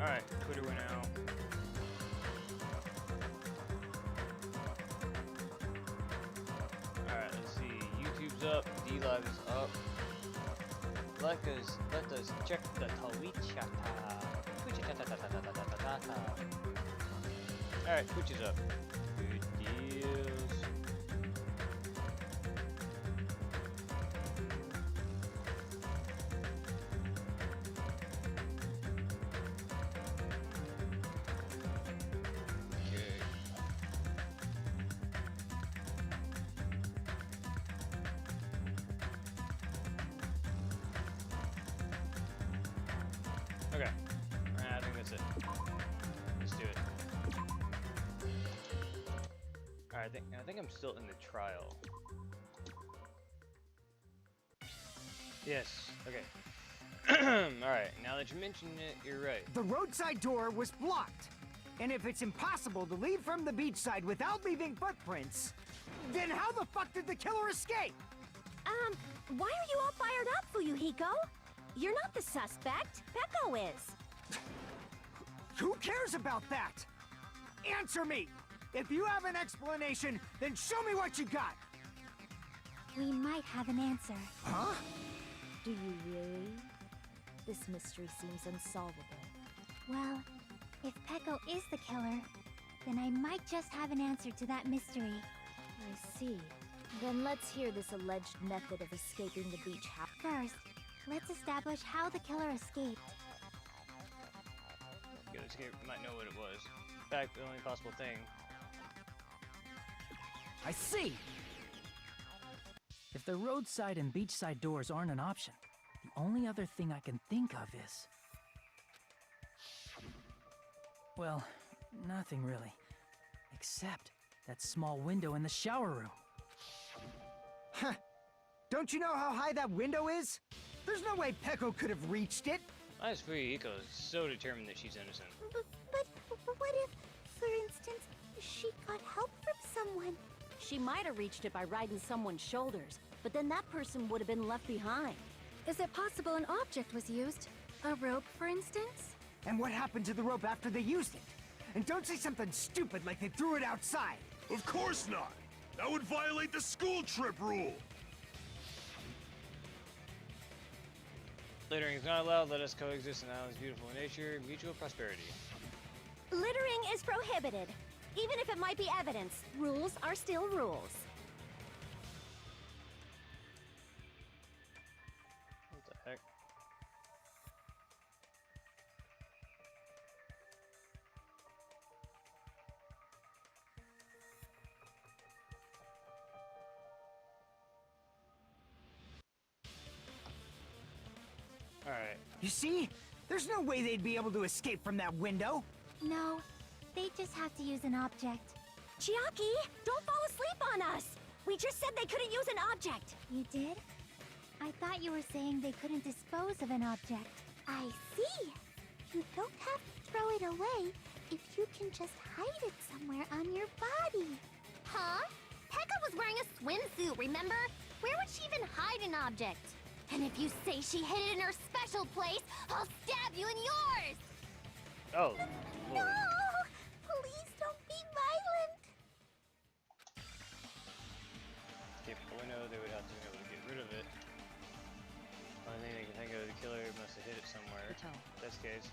Alright, Twitter went out. Alright, let's see. YouTube's up, DLive is up. Let us check the Twitch. Alright, Twitch is up. Good deals. Okay. I think that's it. Let's do it. Alright, I think I'm still in the trial. Yes. Okay. Alright, now that you mention it, you're right. The roadside door was blocked. And if it's impossible to leave from the beachside without leaving footprints, then how the fuck did the killer escape? Why are you all fired up, Fuyuhiko? You're not the suspect. Peko is. Who cares about that? Answer me! If you have an explanation, then show me what you got! We might have an answer. Huh? Do you really? This mystery seems unsolvable. Well, if Peko is the killer, then I might just have an answer to that mystery. I see. Then let's hear this alleged method of escaping the beach house. First, let's establish how the killer escaped. Good escape, might know what it was. In fact, the only possible thing. I see! If the roadside and beachside doors aren't an option, the only other thing I can think of is... well, nothing really. Except that small window in the shower room. Huh. Don't you know how high that window is? There's no way Peko could have reached it. Nice Fuyuhiko is so determined that she's innocent. But what if, for instance, she got help from someone? She might have reached it by riding someone's shoulders, but then that person would have been left behind. Is it possible an object was used? A rope, for instance? And what happened to the rope after they used it? And don't say something stupid like they threw it outside. Of course not! That would violate the school trip rule! Littering is not allowed. Let us coexist in island's beautiful nature, mutual prosperity. Littering is prohibited. Even if it might be evidence, rules are still rules. What the heck? Alright. You see? There's no way they'd be able to escape from that window. No, they just have to use an object. Chiaki, don't fall asleep on us! We just said they couldn't use an object! You did? I thought you were saying they couldn't dispose of an object. I see! You don't have to throw it away if you can just hide it somewhere on your body. Huh? Pekka was wearing a swimsuit, remember? Where would she even hide an object? And if you say she hid it in her special place, I'll stab you in yours! Oh, No! Lord. Please don't be violent! Okay, I know they would have to be able to get rid of it. Only thing they can think of, the killer must have hid it somewhere. If that's the case.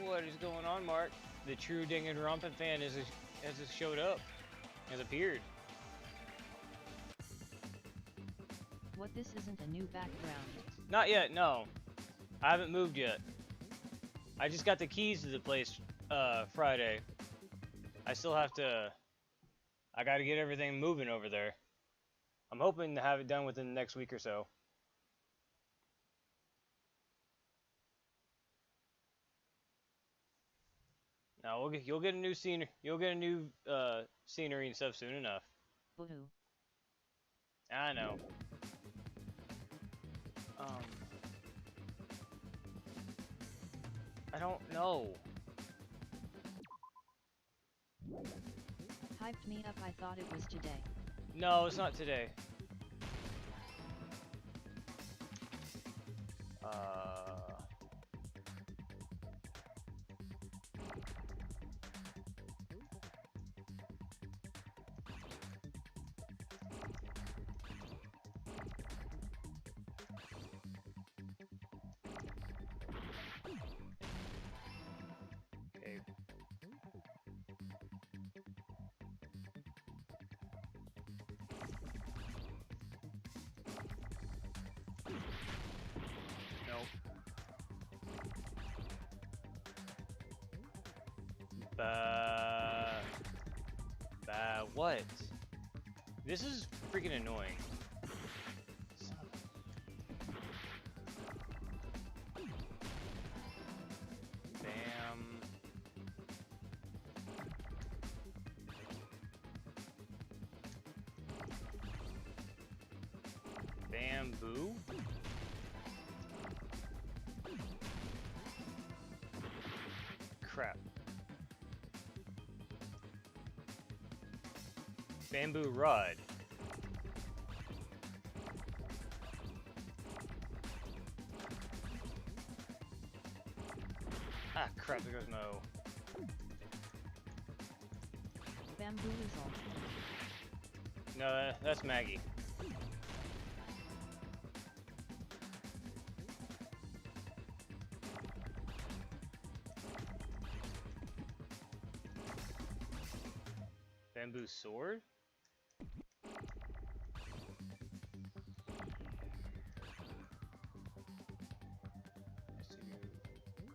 What is going on, Mark? The true Danganronpa fan has showed up. Has appeared. What, this isn't a new background? Not yet, no. I haven't moved yet. I just got the keys to the place Friday. I still have to... I gotta get everything moving over there. I'm hoping to have it done within the next week or so. Now you'll get a new scene. You'll get a new scenery and stuff soon enough. Boo-hoo. I know. I don't know. Hyped me up, I thought it was today. No, it's not today. What? This is freaking annoying. Bam. Bamboo? Crap. Bamboo rod. Ah, crap, there goes my O. Bamboo is all. No, that's Maggie. Bamboo sword?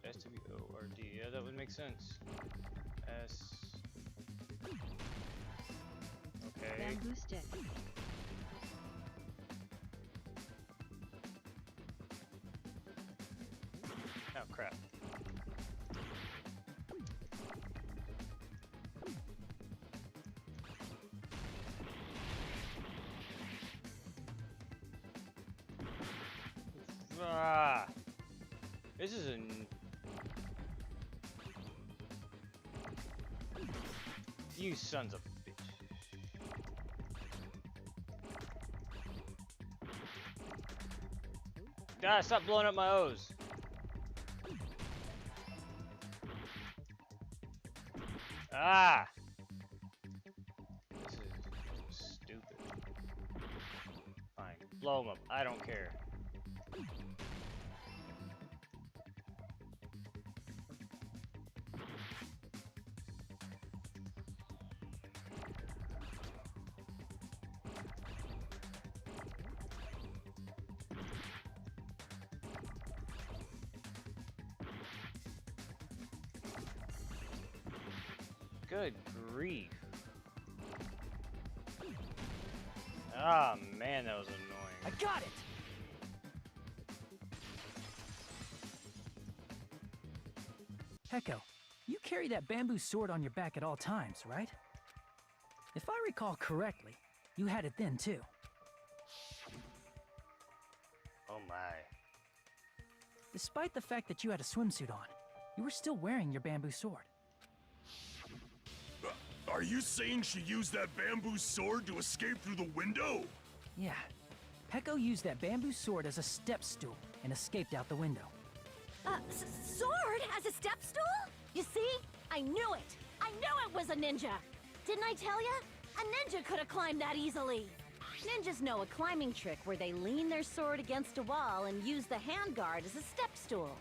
S-W-O-R-D. Yeah, that would make sense. S. Okay. Bamboo stick. Oh, crap. Ah! This is You sons of bitch. Ah, stop blowing up my O's. Ah! This is stupid. Fine. Blow them up. I don't care. Good grief. Ah, man, that was annoying. I got it! Peko, you carry that bamboo sword on your back at all times, right? If I recall correctly, you had it then too. Oh my. Despite the fact that you had a swimsuit on, you were still wearing your bamboo sword. Are you saying she used that bamboo sword to escape through the window? Yeah. Peko used that bamboo sword as a step stool and escaped out the window. Sword as a step stool? You see? I knew it! I knew it was a ninja! Didn't I tell ya? A ninja could have climbed that easily! Ninjas know a climbing trick where they lean their sword against a wall and use the handguard as a step stool.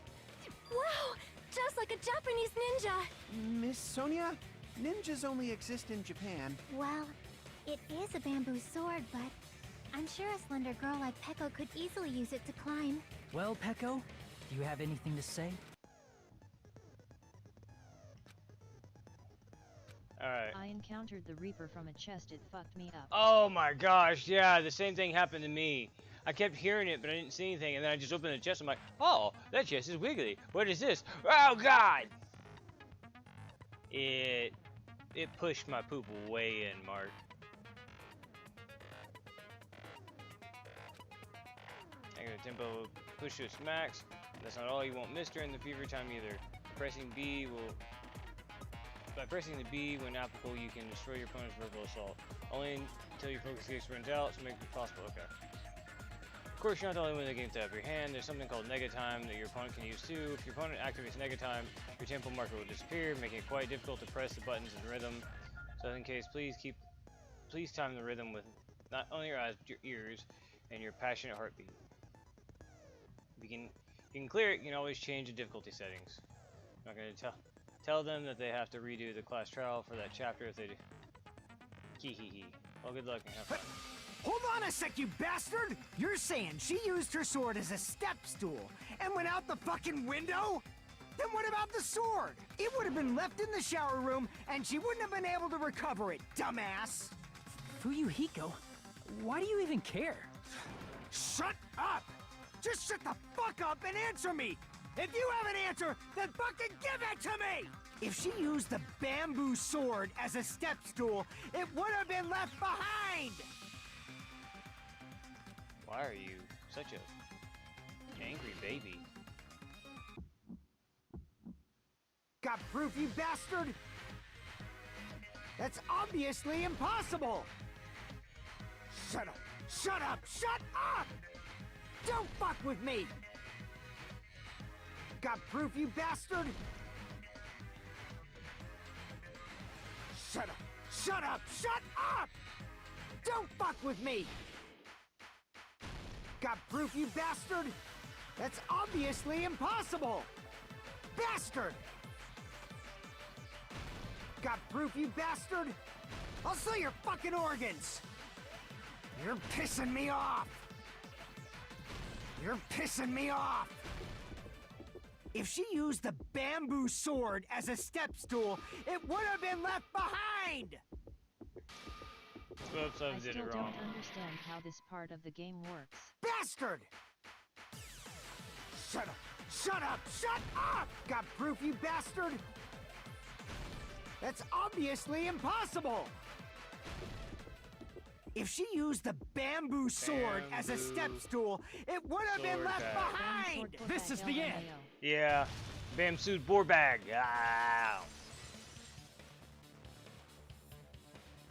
Wow! Just like a Japanese ninja! Miss Sonia, ninjas only exist in Japan. Well, it is a bamboo sword, but I'm sure a slender girl like Peko could easily use it to climb. Well, Peko, do you have anything to say? Alright. I encountered the Reaper from a chest. It fucked me up. Oh my gosh, yeah, the same thing happened to me. I kept hearing it, but I didn't see anything, and then I just opened the chest, I'm like, oh, that chest is wiggly. What is this? Oh god! It pushed my poop way in, Mark. Negative tempo push to its max. That's not all. You won't miss during the fever time either. By pressing the B when applicable, you can destroy your opponent's verbal assault. Only until your focus gauge runs out, so make it possible. Okay. Of course, you're not the only one that can tap your hand. There's something called Nega Time that your opponent can use too. If your opponent activates Nega Time, your tempo marker will disappear, making it quite difficult to press the buttons in rhythm. So in case, please time the rhythm with not only your eyes, but your ears and your passionate heartbeat. If you can clear it, you can always change the difficulty settings. I'm not going to tell them that they have to redo the class trial for that chapter if they do. Hee hee hee. Well, good luck and have fun. Hold on a sec, you bastard! You're saying she used her sword as a step stool and went out the fucking window? Then what about the sword? It would have been left in the shower room, and she wouldn't have been able to recover it, dumbass! Fuyuhiko, why do you even care? Shut up! Just shut the fuck up and answer me! If you have an answer, then fucking give it to me! If she used the bamboo sword as a step stool, it would have been left behind! Why are you such a angry baby? Got proof, you bastard? That's obviously impossible! Shut up! Shut up! Shut up! Don't fuck with me! Got proof, you bastard? Shut up! Shut up! Shut up! Don't fuck with me! Got proof, you bastard? That's obviously impossible! Bastard! Got proof, you bastard? I'll sell your fucking organs! You're pissing me off! You're pissing me off! If she used the bamboo sword as a step stool, it would have been left behind! Oops, I I did still it wrong. don't understand how this part of the game works. Bastard! Shut up! Shut up! Shut up! Got proof, you bastard? That's obviously impossible! If she used the bamboo sword as a step stool, it would have been Sword left bag. behind! This is the end. Yeah, Bamsuit boar bag. Ow.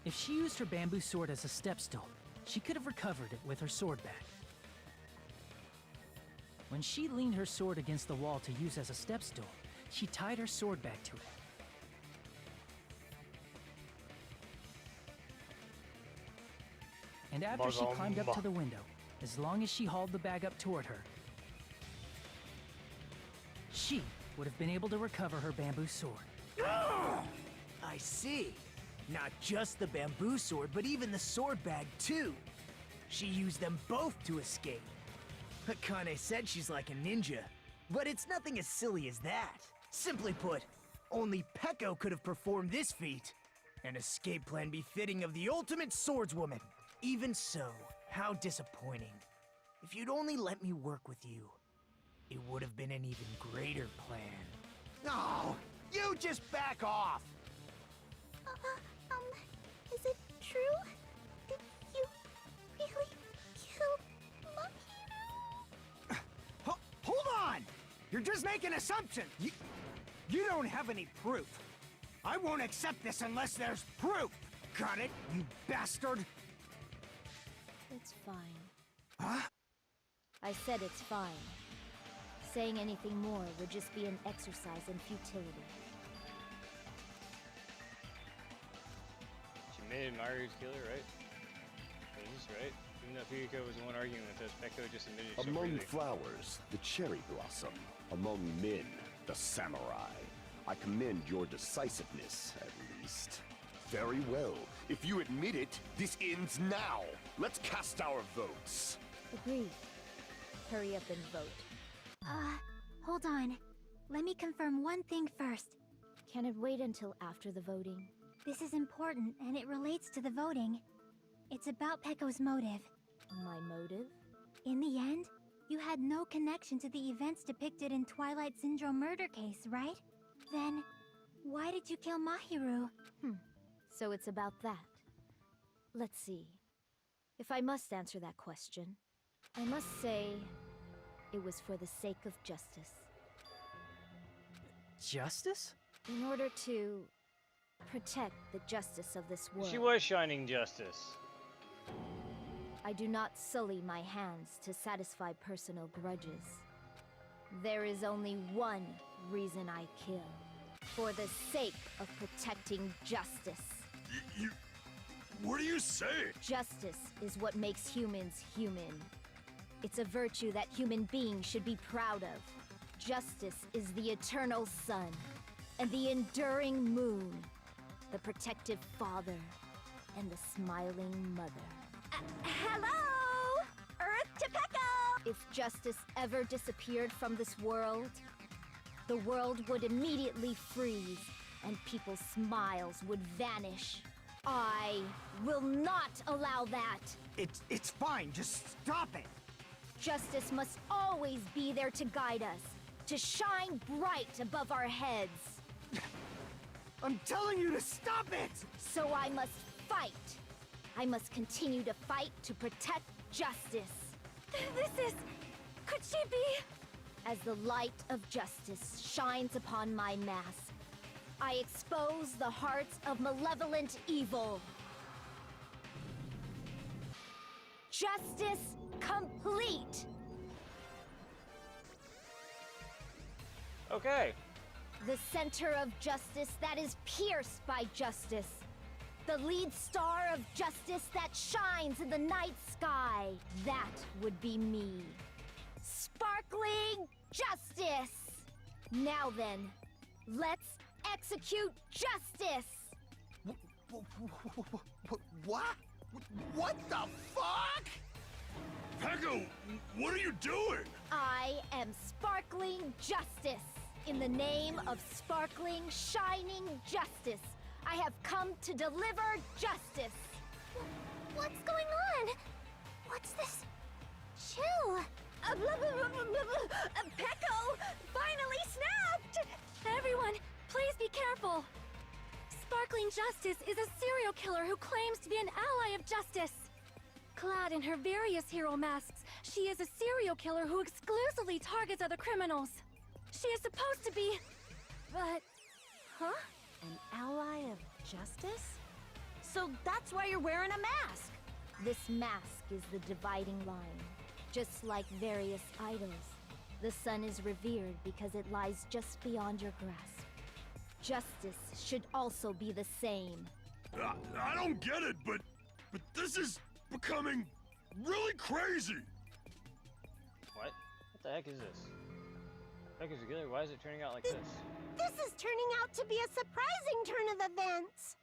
If she used her bamboo sword as a step stool, she could have recovered it with her sword bag. When she leaned her sword against the wall to use as a step stool, she tied her sword bag to it. And after she climbed up to the window, as long as she hauled the bag up toward her, she would have been able to recover her bamboo sword. I see. Not just the bamboo sword, but even the sword bag, too. She used them both to escape. Akane said she's like a ninja, but it's nothing as silly as that. Simply put, only Peko could have performed this feat. An escape plan befitting of the ultimate swordswoman. Even so, how disappointing. If you'd only let me work with you, it would have been an even greater plan. Oh, you just back off! Is it true? Did you really kill Mahiro? Hold on! You're just making assumptions! You don't have any proof. I won't accept this unless there's proof! Got it, you bastard? It's fine. Huh? I said it's fine. Saying anything more would just be an exercise in futility. She admitted Mario's killer, right? Is this right? Even though Fuyuhiko was the one arguing with us, Peko just admitted so Among freely. flowers, the cherry blossom. Among men, the samurai. I commend your decisiveness, at least. Very well. If you admit it, this ends now. Let's cast our votes. Agreed. Hurry up and vote. Hold on. Let me confirm one thing first. Can it wait until after the voting? This is important, and it relates to the voting. It's about Peko's motive. My motive? In the end, you had no connection to the events depicted in Twilight Syndrome murder case, right? Then, why did you kill Mahiru? So it's about that. Let's see. If I must answer that question, I must say it was for the sake of justice. Justice? In order to protect the justice of this world. She was shining justice. I do not sully my hands to satisfy personal grudges. There is only one reason I kill. For the sake of protecting justice. What do you say? Justice is what makes humans human. It's a virtue that human beings should be proud of. Justice is the eternal sun, and the enduring moon, the protective father, and the smiling mother. Hello! Earth to Peko! If justice ever disappeared from this world, the world would immediately freeze, and people's smiles would vanish. I will not allow that. It's fine, just stop it! Justice must always be there to guide us, to shine bright above our heads. I'm telling you to stop it! So I must fight. I must continue to fight to protect justice. This is... could she be? As the light of justice shines upon my mask, I expose the hearts of malevolent evil. Justice complete! Okay. The center of justice that is pierced by justice. The lead star of justice that shines in the night sky. That would be me. Sparkling justice! Now then, let's execute justice! What? What the fuck? Peko, what are you doing? I am sparkling justice. In the name of sparkling, shining justice, I have come to deliver justice. What's going on? What's this? Chill. Peko finally snapped! Everyone, please be careful. Sparkling Justice is a serial killer who claims to be an ally of justice. Clad in her various hero masks, she is a serial killer who exclusively targets other criminals. She is supposed to be... but... Huh? An ally of justice? So that's why you're wearing a mask! This mask is the dividing line. Just like various idols, the sun is revered because it lies just beyond your grasp. Justice should also be the same. I don't get it, but this is becoming really crazy. What? What the heck is this? Heck is together? Why is it turning out like this? This is turning out to be a surprising turn of events.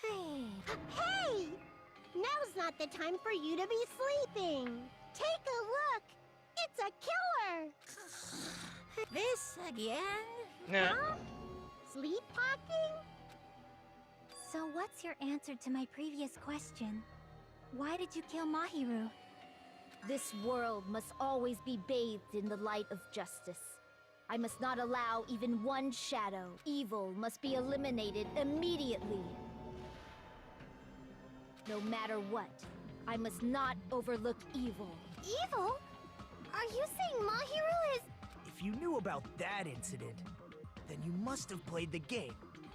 Hey! Now's not the time for you to be sleeping. Take a look. It's a killer. This again? Nah. Huh? Sleepwalking? So what's your answer to my previous question? Why did you kill Mahiru? This world must always be bathed in the light of justice. I must not allow even one shadow. Evil must be eliminated immediately. No matter what, I must not overlook evil. Evil? Are you saying Mahiru is... If you knew about that incident, then you must have played the game.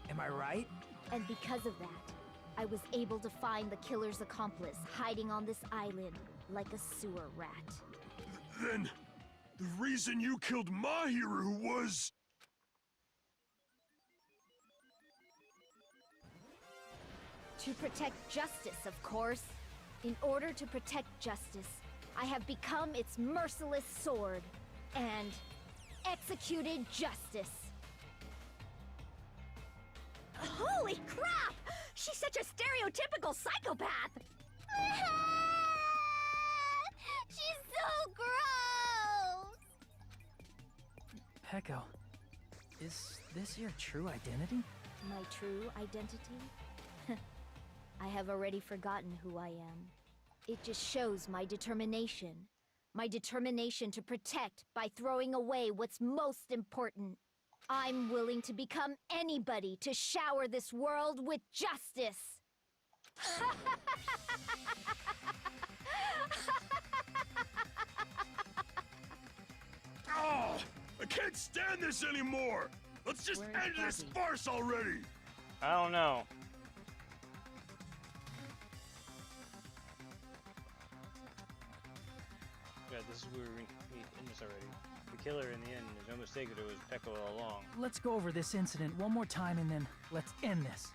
Am I right? And because of that, I was able to find the killer's accomplice hiding on this island like a sewer rat. Then the reason you killed Mahiru was... To protect justice, of course. In order to protect justice, I have become its merciless sword and executed justice. Holy crap! She's such a stereotypical psychopath! She's so gross! Peko, is this your true identity? My true identity? I have already forgotten who I am. It just shows my determination. My determination to protect by throwing away what's most important. I'm willing to become anybody to shower this world with justice. Oh, I can't stand this anymore! Let's just Where's end this Bobby? farce already! I don't know. Yeah, this is where we end this already. The killer in the end, there's no mistake that it was Peko all along. Let's go over this incident one more time and then let's end this.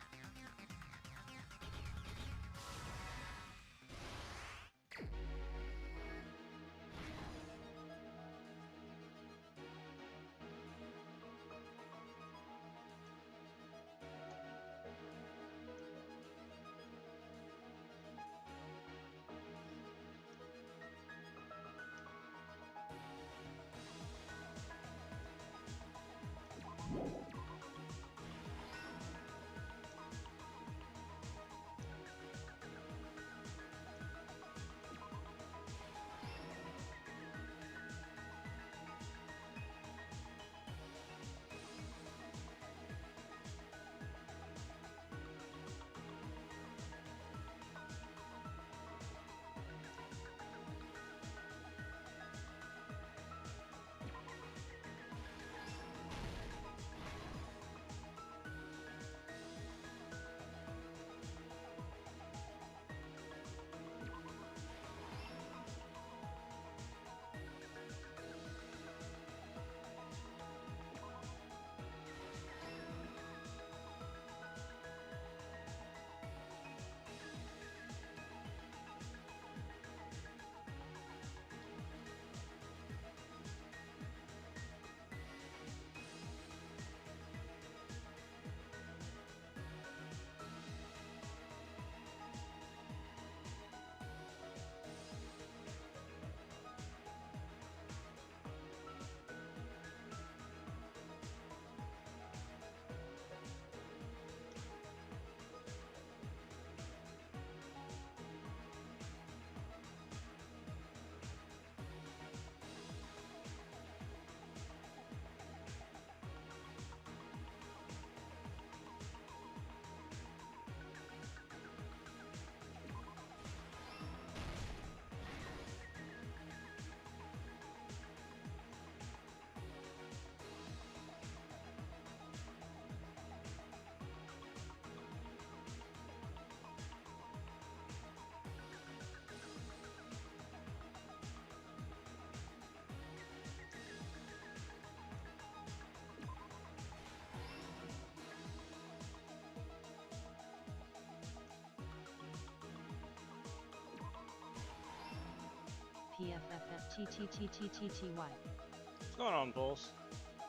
PFFFTTTTTTY. What's going on, Pulse?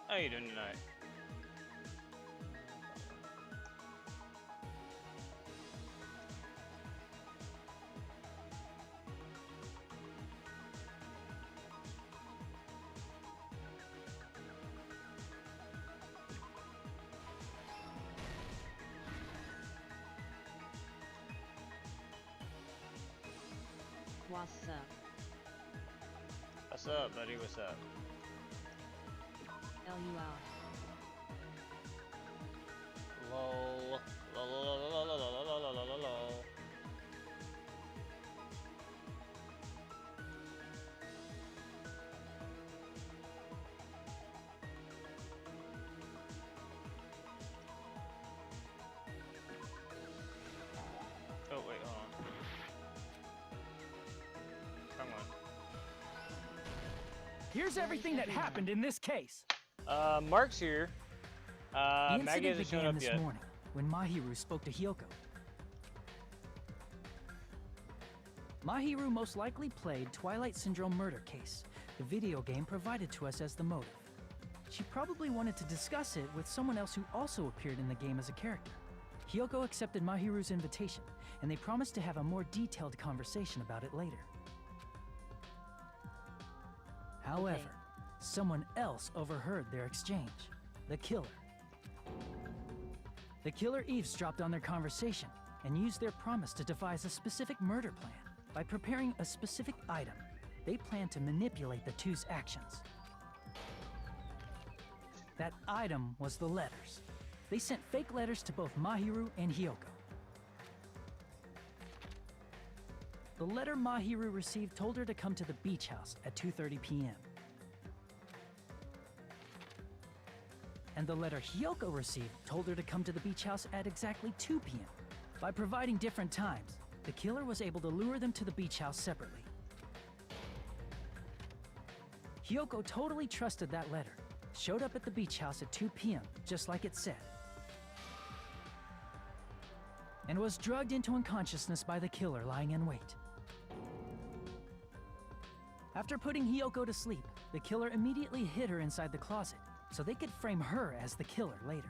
How you doing tonight? What's up? What's up, buddy? What's up? LUL. Lol. Lol. Lol. Lol. Lol. Lol. Lol. Lol. Lol. Oh wait, hold on. Wrong one. Here's everything that happened in this case. Mark's here. The Maggie incident hasn't shown began up this yet. morning when Mahiru spoke to Hyoko. Mahiru most likely played Twilight Syndrome murder case, the video game provided to us as the motive. She probably wanted to discuss it with someone else who also appeared in the game as a character. Hyoko accepted Mahiru's invitation, and they promised to have a more detailed conversation about it later. However, someone else overheard their exchange. The killer. The killer eavesdropped on their conversation and used their promise to devise a specific murder plan. By preparing a specific item, they planned to manipulate the two's actions. That item was the letters. They sent fake letters to both Mahiru and Hyoko. The letter Mahiru received told her to come to the beach house at 2:30 p.m. And the letter Hyoko received told her to come to the beach house at exactly 2 p.m. By providing different times, the killer was able to lure them to the beach house separately. Hyoko totally trusted that letter, showed up at the beach house at 2 p.m., just like it said, and was drugged into unconsciousness by the killer lying in wait. After putting Hyoko to sleep, the killer immediately hid her inside the closet, so they could frame her as the killer later.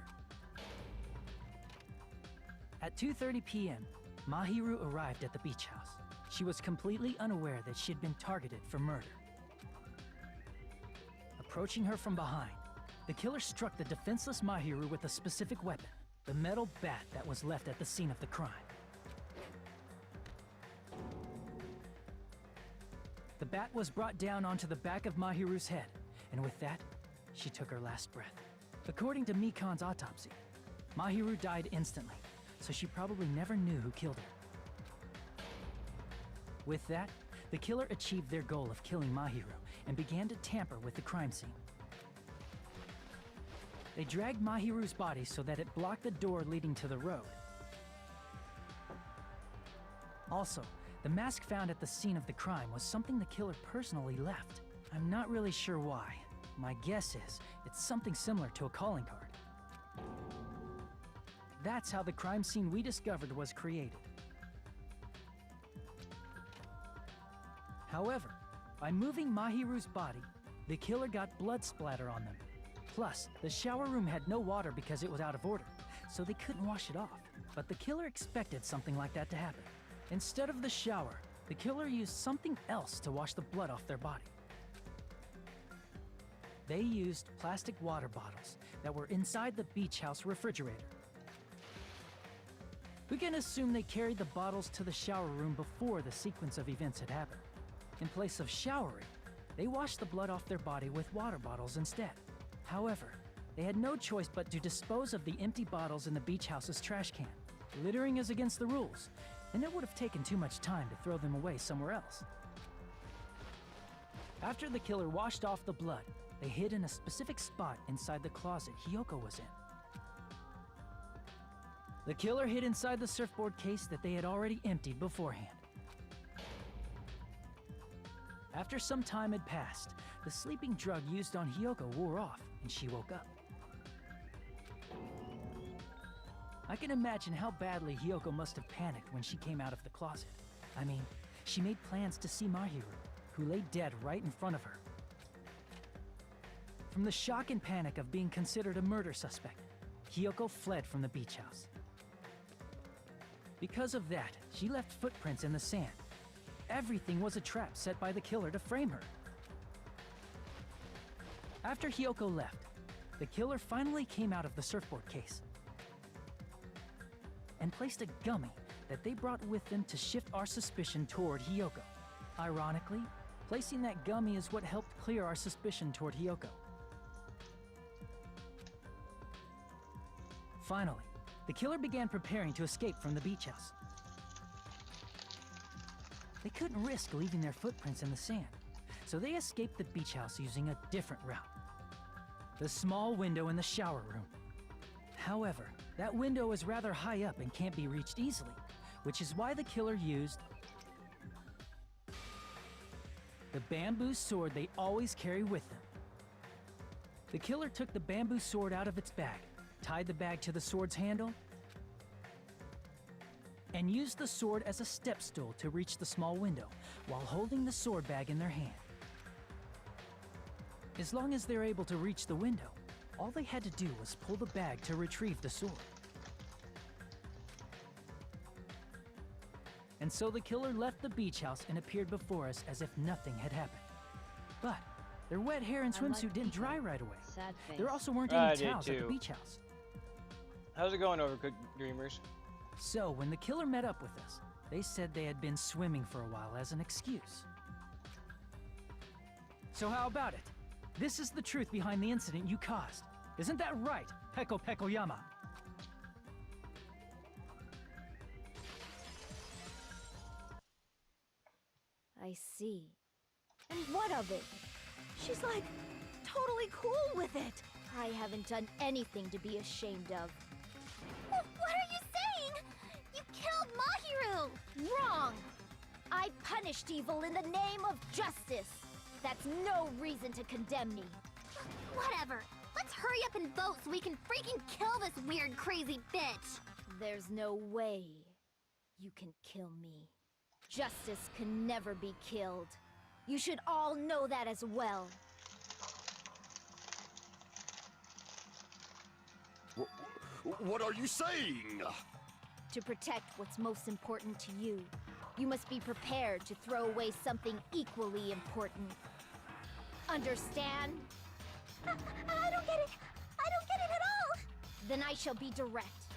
At 2:30 p.m., Mahiru arrived at the beach house. She was completely unaware that she had been targeted for murder. Approaching her from behind, the killer struck the defenseless Mahiru with a specific weapon, the metal bat that was left at the scene of the crime. The bat was brought down onto the back of Mahiru's head, and with that, she took her last breath. According to Mikan's autopsy, Mahiru died instantly, so she probably never knew who killed her. With that, the killer achieved their goal of killing Mahiru and began to tamper with the crime scene. They dragged Mahiru's body so that it blocked the door leading to the road. Also, the mask found at the scene of the crime was something the killer personally left. I'm not really sure why. My guess is it's something similar to a calling card. That's how the crime scene we discovered was created. However, by moving Mahiru's body, the killer got blood splatter on them. Plus, the shower room had no water because it was out of order, so they couldn't wash it off. But the killer expected something like that to happen. Instead of the shower, the killer used something else to wash the blood off their body. They used plastic water bottles that were inside the beach house refrigerator. We can assume they carried the bottles to the shower room before the sequence of events had happened. In place of showering, they washed the blood off their body with water bottles instead. However, they had no choice but to dispose of the empty bottles in the beach house's trash can. Littering is against the rules, and it would have taken too much time to throw them away somewhere else. After the killer washed off the blood, they hid in a specific spot inside the closet Hyoko was in. The killer hid inside the surfboard case that they had already emptied beforehand. After some time had passed, the sleeping drug used on Hyoko wore off, and she woke up. I can imagine how badly Hyoko must have panicked when she came out of the closet. I mean, she made plans to see Mahiru, who lay dead right in front of her. From the shock and panic of being considered a murder suspect, Hiyoko fled from the beach house. Because of that, she left footprints in the sand. Everything was a trap set by the killer to frame her. After Hiyoko left, the killer finally came out of the surfboard case and placed a gummy that they brought with them to shift our suspicion toward Hiyoko. Ironically, placing that gummy is what helped clear our suspicion toward Hiyoko. Finally, the killer began preparing to escape from the beach house. They couldn't risk leaving their footprints in the sand, so they escaped the beach house using a different route. The small window in the shower room. However, that window is rather high up and can't be reached easily, which is why the killer used the bamboo sword they always carry with them. The killer took the bamboo sword out of its bag, tied the bag to the sword's handle, and used the sword as a step stool to reach the small window while holding the sword bag in their hand. As long as they're able to reach the window, all they had to do was pull the bag to retrieve the sword. And so the killer left the beach house and appeared before us as if nothing had happened. But their wet hair and swimsuit didn't dry right away. Sad face. There also weren't I any did towels at the too. beach house. How's it going, Overcooked Dreamers? So when the killer met up with us, they said they had been swimming for a while as an excuse. So how about it? This is the truth behind the incident you caused. Isn't that right, Peko Pekoyama? I see. And what of it? She's like, totally cool with it. I haven't done anything to be ashamed of. What are you saying? You killed Mahiru! Wrong! I punished evil in the name of justice. That's no reason to condemn me. Whatever. Let's hurry up and vote so we can freaking kill this weird, crazy bitch. There's no way you can kill me. Justice can never be killed. You should all know that as well. What are you saying? To protect what's most important to you, you must be prepared to throw away something equally important. Understand? I don't get it. I don't get it at all. Then I shall be direct.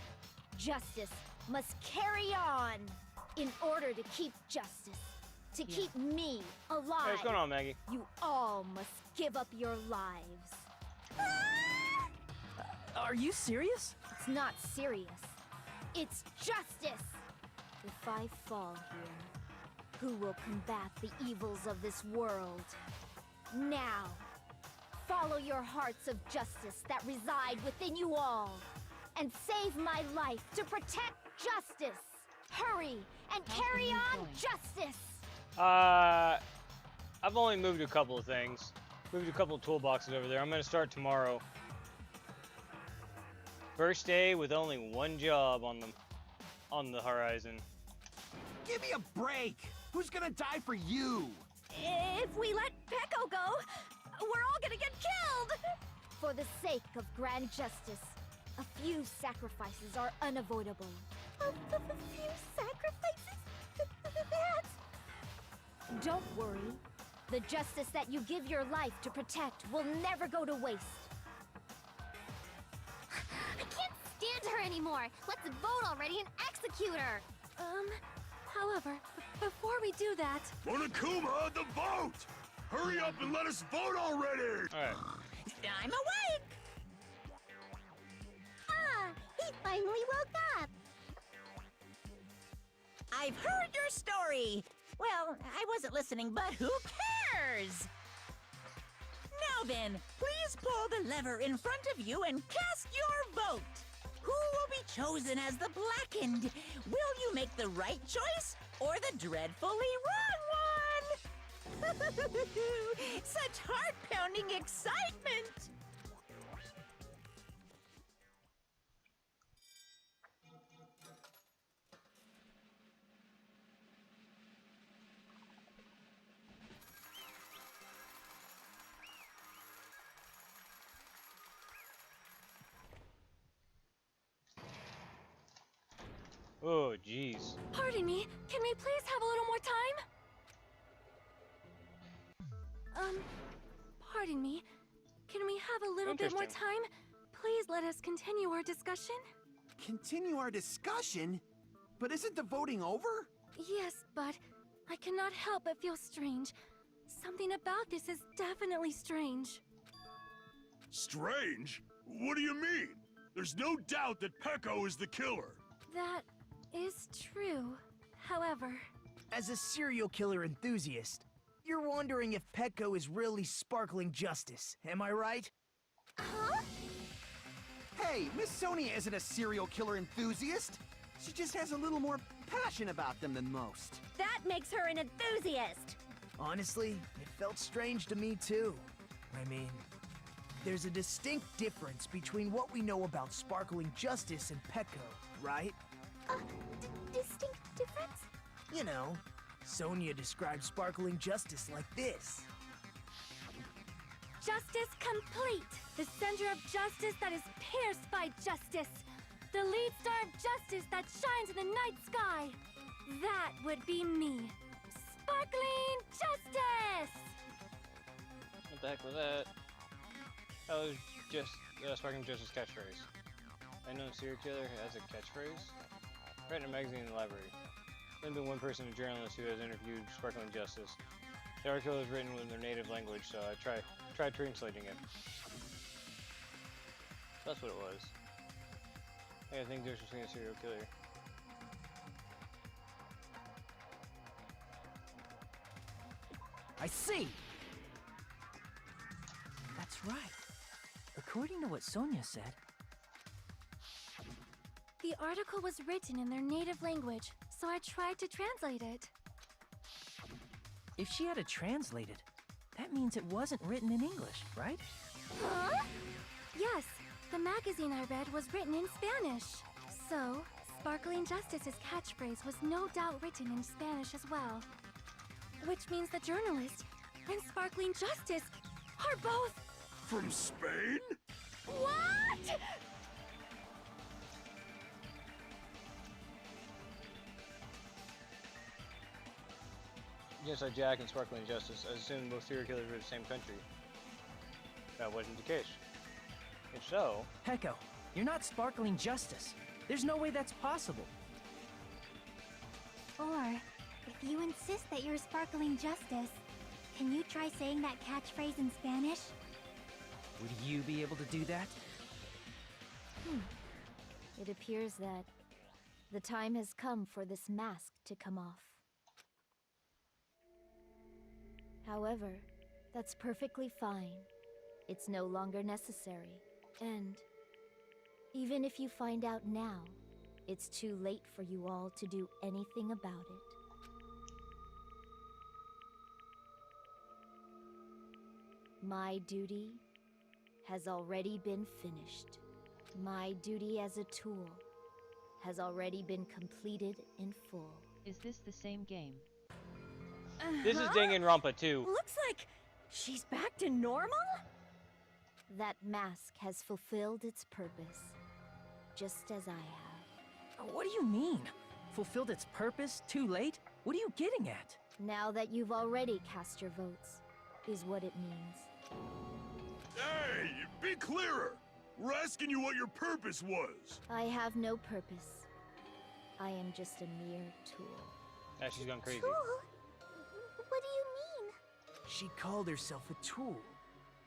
Justice must carry on in order to keep justice. To keep me alive. Hey, what's going on, Maggie? You all must give up your lives. Are you serious? It's not serious. It's justice. If I fall here, who will combat the evils of this world? Now, follow your hearts of justice that reside within you all, and save my life to protect justice. Hurry and carry on justice. I've only moved a couple of things. Moved a couple of toolboxes over there. I'm gonna start tomorrow. First day with only one job on the horizon. Give me a break! Who's gonna die for you? If we let Peko go, we're all gonna get killed! For the sake of grand justice, a few sacrifices are unavoidable. A few sacrifices? That's... Don't worry. The justice that you give your life to protect will never go to waste. I can't stand her anymore! Let's vote already and execute her! However, before we do that... Monokuma, the vote! Hurry up and let us vote already! Alright. I'm awake! Ah! He finally woke up! I've heard your story! Well, I wasn't listening, but who cares? Now then, please pull the lever in front of you and cast your vote! Who will be chosen as the blackened? Will you make the right choice or the dreadfully wrong one? Such heart-pounding excitement! Oh, jeez. Pardon me, can we please have a little more time? Pardon me. Can we have a little bit more Interesting. time? Please let us continue our discussion. Continue our discussion? But isn't the voting over? Yes, but I cannot help but feel strange. Something about this is definitely strange. Strange? What do you mean? There's no doubt that Pecco is the killer. That is true. However, As a serial killer enthusiast, you're wondering if Petco is really sparkling justice, am I right? huh? Hey, Miss Sonia isn't a serial killer enthusiast. She just has a little more passion about them than most. That makes her an enthusiast. Honestly, it felt strange to me too. I mean, there's a distinct difference between what we know about sparkling justice and Petco, right? Distinct difference? You know, Sonia describes sparkling justice like this. Justice complete. The center of justice that is pierced by justice. The lead star of justice that shines in the night sky. That would be me. Sparkling justice! What the heck was that? That was just Sparking Justice catchphrase. I know a serial killer has a catchphrase. Read in a magazine in the library. There's been one person, a journalist, who has interviewed Sparkling Justice. The article is written in their native language, so I tried translating it. That's what it was. I think there's between a serial killer. I see! That's right. According to what Sonia said, The article was written in their native language, so I tried to translate it. if she had to translate it, that means it wasn't written in English, right? Huh? Yes, the magazine I read was written in Spanish. So, Sparkling Justice's catchphrase was no doubt written in Spanish as well. Which means the journalist and Sparkling Justice are both... From Spain? What?! Just like Jack and Sparkling Justice, I assumed both serial killers were the same country. That wasn't the case. If so, Pecco, you're not sparkling justice. There's no way that's possible. Or, if you insist that you're Sparkling Justice, can you try saying that catchphrase in Spanish? Would you be able to do that? It appears that the time has come for this mask to come off. However, that's perfectly fine. It's no longer necessary. And even if you find out now, it's too late for you all to do anything about it. My duty has already been finished. My duty as a tool has already been completed in full. Is this the same game? this is Danganronpa 2. Looks like she's back to normal? That mask has fulfilled its purpose, just as I have. What do you mean? Fulfilled its purpose? Too late? What are you getting at? Now that you've already cast your votes, is what it means. Hey, be clearer! We're asking you what your purpose was! I have no purpose. I am just a mere tool. Now she's gone crazy. Tool? What do you mean? She called herself a tool,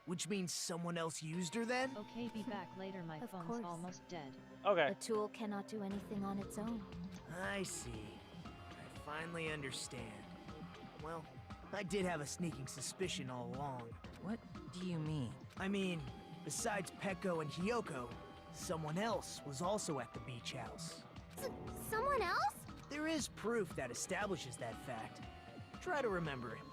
which means someone else used her then? Okay, be back later, my Of phone's course. almost dead. Okay. A tool cannot do anything on its own. I see. I finally understand. Well, I did have a sneaking suspicion all along. What do you mean? I mean, besides Pecco and Hyoko, someone else was also at the beach house. Someone else? There is proof that establishes that fact. Try to remember him.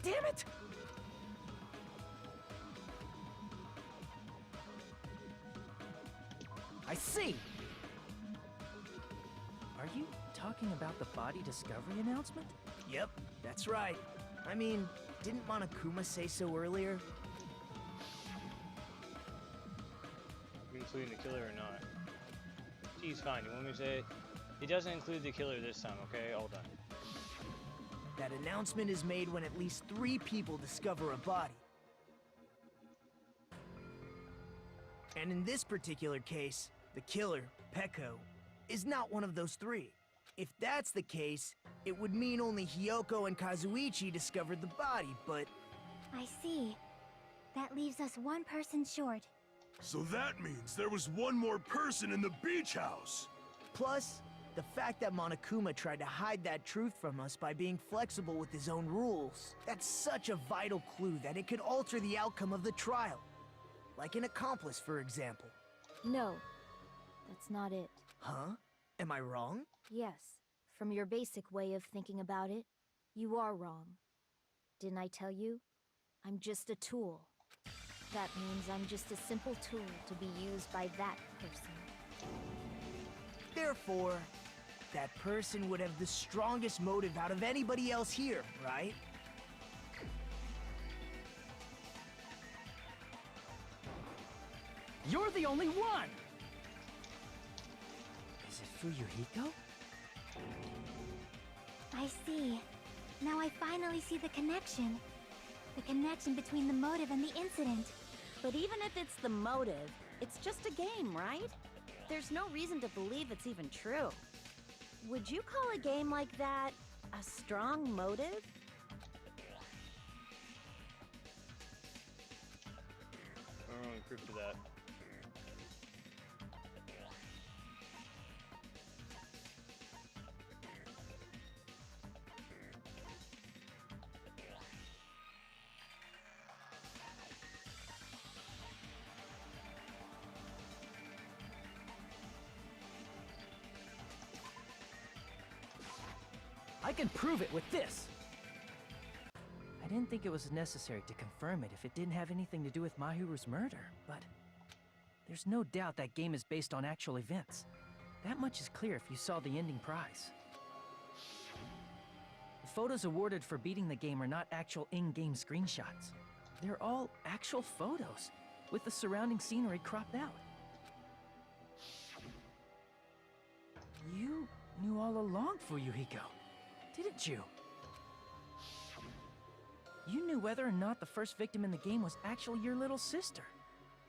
Damn it! I see! Are you talking about the body discovery announcement? Yep, that's right. I mean, didn't Monokuma say so earlier? Including the killer or not? Geez, fine. You want me to say he doesn't include the killer this time, okay? All done. That announcement is made when at least 3 people discover a body. And in this particular case, the killer, Peko, is not one of those 3. If that's the case, it would mean only Hyoko and Kazuichi discovered the body, but... I see. That leaves us 1 person short. So that means there was one more person in the beach house. Plus, the fact that Monokuma tried to hide that truth from us by being flexible with his own rules, that's such a vital clue that it could alter the outcome of the trial. Like an accomplice, for example. No, that's not it. Huh? Am I wrong? Yes, from your basic way of thinking about it, you are wrong. Didn't I tell you? I'm just a tool. That means I'm just a simple tool to be used by that person. Therefore, that person would have the strongest motive out of anybody else here, right? You're the only one! Is it Fuyuhiko? I see. Now I finally see the connection. The connection between the motive and the incident. But even if it's the motive, it's just a game, right? There's no reason to believe it's even true. Would you call a game like that a strong motive? I don't really proof to that. I can prove it with this! I didn't think it was necessary to confirm it if it didn't have anything to do with Mahiru's murder, but... there's no doubt that game is based on actual events. That much is clear if you saw the ending prize. The photos awarded for beating the game are not actual in-game screenshots. They're all actual photos, with the surrounding scenery cropped out. You knew all along, Fuyuhiko, didn't you? You knew whether or not the first victim in the game was actually your little sister,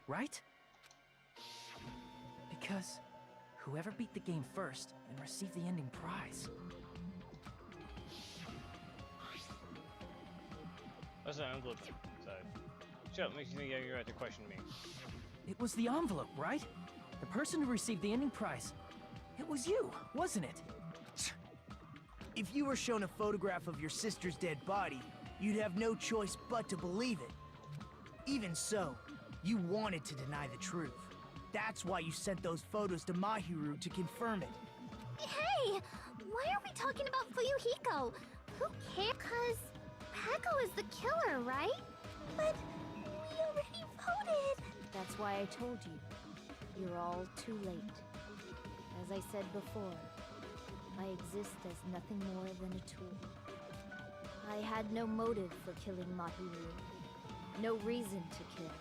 right? Because whoever beat the game first and received the ending prize. That's an envelope side. Shut up, makes you think you're right to question me. It was the envelope, right? The person who received the ending prize. It was you, wasn't it? If you were shown a photograph of your sister's dead body, you'd have no choice but to believe it. Even so, you wanted to deny the truth. That's why you sent those photos to Mahiru to confirm it. Hey! Why are we talking about Fuyuhiko? Who cares? 'Cause Peko is the killer, right? But we already voted! That's why I told you. You're all too late. As I said before, I exist as nothing more than a tool. I had no motive for killing Mahiru. No reason to kill.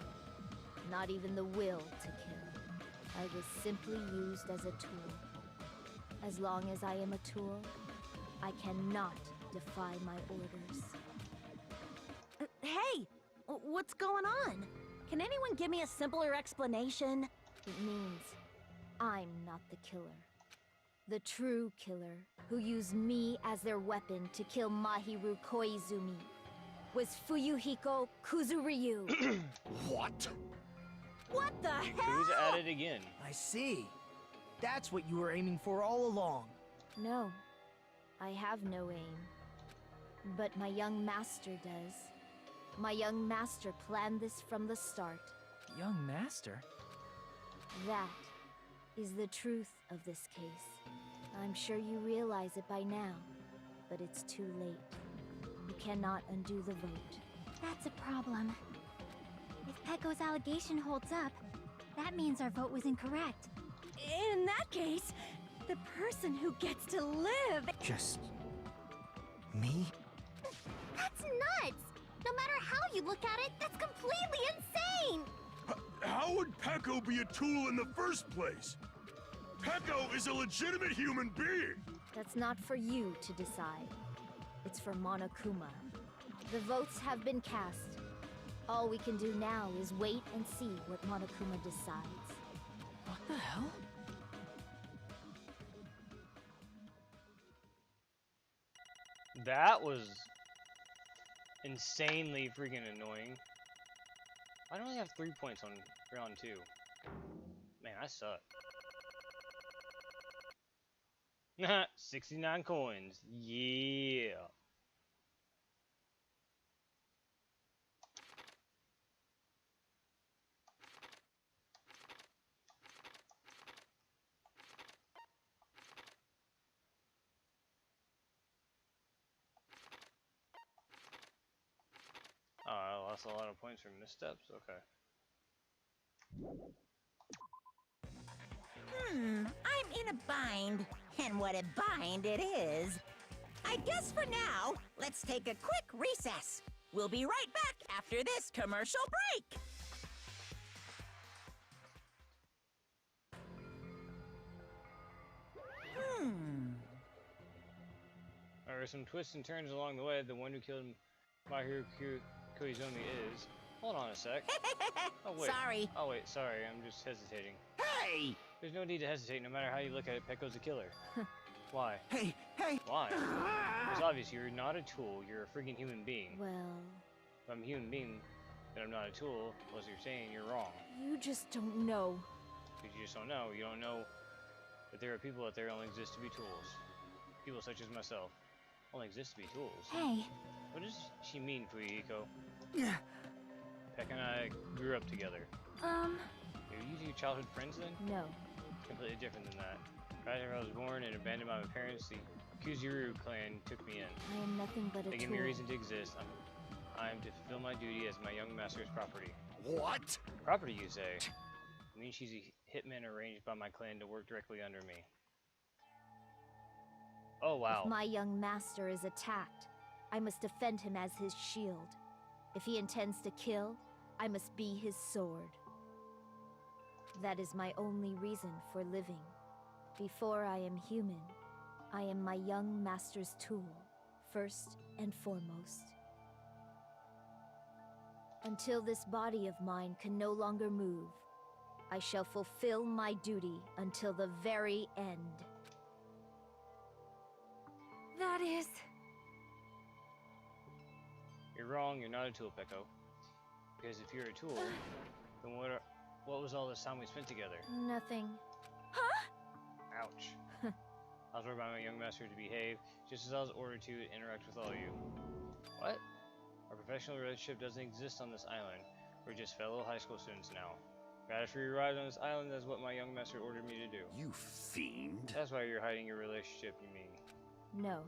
Not even the will to kill. I was simply used as a tool. As long as I am a tool, I cannot defy my orders. Hey! What's going on? Can anyone give me a simpler explanation? It means I'm not the killer. The true killer, who used me as their weapon to kill Mahiru Koizumi, was Fuyuhiko Kuzuryu. What? What the hell? Who's at it again? I see. That's what you were aiming for all along. No, I have no aim. But my young master does. My young master planned this from the start. Young master? That is the truth of this case. I'm sure you realize it by now, but it's too late. You cannot undo the vote. That's a problem. If Peko's allegation holds up, that means our vote was incorrect. In that case, the person who gets to live... Just Me? That's nuts! No matter how you look at it, that's completely insane! How would Peko be a tool in the first place? Peko is a legitimate human being! That's not for you to decide. It's for Monokuma. The votes have been cast. All we can do now is wait and see what Monokuma decides. What the hell? That was insanely freaking annoying. I only have 3 points on round 2. Man, I suck. 69 coins. Yeah. Oh, I lost a lot of points from missteps? Okay. I'm in a bind. And what a bind it is. I guess for now, let's take a quick recess. We'll be right back after this commercial break. There are some twists and turns along the way. The one who killed Mahiro Koizumi is... Hold on a sec. Oh, wait. Sorry. Oh, wait, sorry. I'm just hesitating. Hey! There's no need to hesitate, no matter how you look at it. Peko's a killer. Why? Hey! Why? It's obvious you're not a tool. You're a freaking human being. Well, If I'm a human being, then I'm not a tool. What you're saying, you're wrong. you just don't know. Because you just don't know. You don't know that there are people out there who only exist to be tools. People such as myself only exist to be tools. Hey, What does she mean, Fuyiko? Yeah. Peck and I grew up together. Are you two childhood friends then? No. Completely different than that. Right after I was born and abandoned by my parents, the Kuzuru clan took me in. I am nothing but a They tool. gave me a reason to exist. I'm to fulfill my duty as my young master's property. What? Property, you say? I mean she's a hitman arranged by my clan to work directly under me. Oh wow. If my young master is attacked, I must defend him as his shield. If he intends to kill, I must be his sword. That is my only reason for living. Before I am human, I am my young master's tool, first and foremost. Until this body of mine can no longer move, I shall fulfill my duty until the very end. That is... You're wrong, you're not a tool, Peko. Because if you're a tool, then what was all this time we spent together? Nothing. Ouch. I was ordered by my young master to behave, just as I was ordered to interact with all you. What? Our professional relationship doesn't exist on this island. We're just fellow high school students now. Right after you arrived on this island, that's what my young master ordered me to do. You fiend. That's why you're hiding your relationship, you mean? No.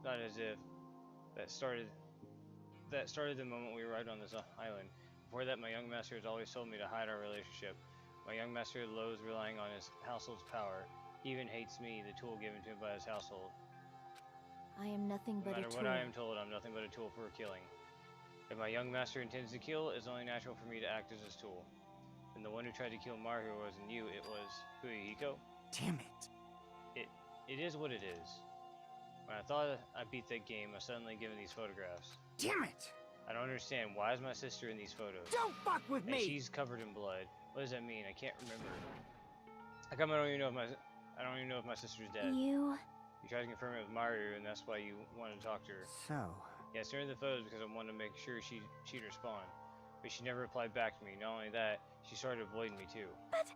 Not as if that started the moment we arrived on this island. Before that, my young master has always told me to hide our relationship. My young master loathes relying on his household's power. He even hates me, the tool given to him by his household. I am nothing No but a matter tool. what I am told, I'm nothing but a tool for killing. If my young master intends to kill, it's only natural for me to act as his tool. And the one who tried to kill Mario wasn't you, it was Fuyiko. Damn it. It is what it is. When I thought I beat that game, I was suddenly given these photographs. Damn it! I don't understand. Why is my sister in these photos? Don't fuck with And me! she's covered in blood. What does that mean? I can't remember. How come I don't even know if my sister's dead? you... You tried to confirm it with Mario, and that's why you wanted to talk to her. So... Yeah, I sent her the photos because I wanted to make sure she'd respond. But she never replied back to me. Not only that, she started avoiding me too. But...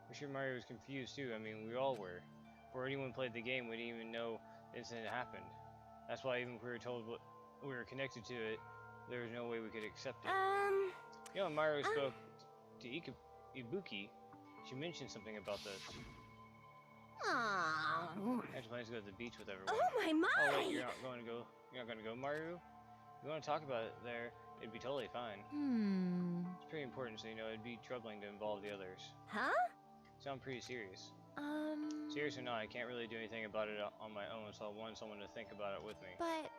I'm sure Mario was confused too. I mean, we all were. Before anyone played the game, we didn't even know the incident happened. That's why even if we were told what we were connected to it, there was no way we could accept it. You know, when Mario spoke to Ibuki, she mentioned something about this. Aww. I had plans to go to the beach with everyone. Oh my my! Oh wait, you're not going to go, Mario? If you want to talk about it there, it'd be totally fine. It's pretty important, so you know it'd be troubling to involve the others. Huh? Sound pretty serious. Seriously, no, I can't really do anything about it on my own, so I want someone to think about it with me. But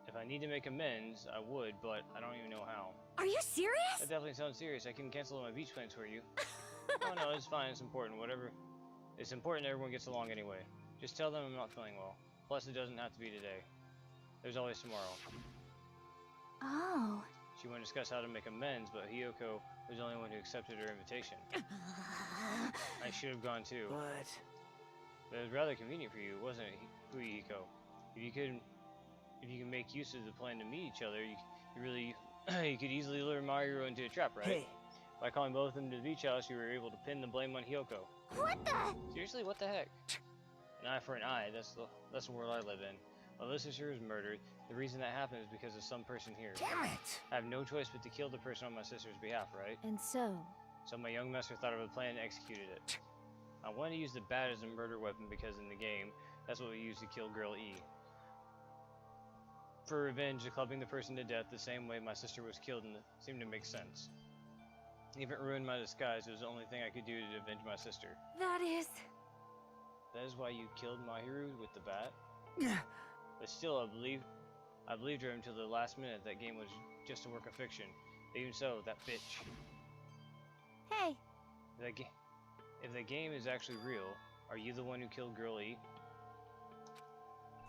If I need to make amends, I would, but I don't even know how. are you serious? That definitely sounds serious. I can cancel my beach plans for you. Oh no, it's fine, it's important, whatever. It's important everyone gets along anyway. Just tell them I'm not feeling well. Plus, it doesn't have to be today. There's always tomorrow. Oh. She wanted to discuss how to make amends, but Hiyoko was the only one who accepted her invitation. I should have gone too. But It was rather convenient for you, wasn't it, Hiyoko? If you can make use of the plan to meet each other, you really you could easily lure Mario into a trap, right? hey, By calling both of them to the beach house, you were able to pin the blame on Hiyoko. What the? Seriously, what the heck? An eye for an eye, that's the world I live in. My little sister was murdered. The reason that happened is because of some person here. damn it! I have no choice but to kill the person on my sister's behalf, right? And so, So my young master thought of a plan and executed it. I wanted to use the bat as a murder weapon because in the game, that's what we used to kill Girl E. For revenge, clubbing the person to death the same way my sister was killed seemed to make sense. Even ruined my disguise, it was the only thing I could do to avenge my sister. that is... That is why you killed Mahiru with the bat? But still, I believed her until the last minute that game was just a work of fiction. Even so, that bitch. Hey, If the game is actually real, are you the one who killed Girl E?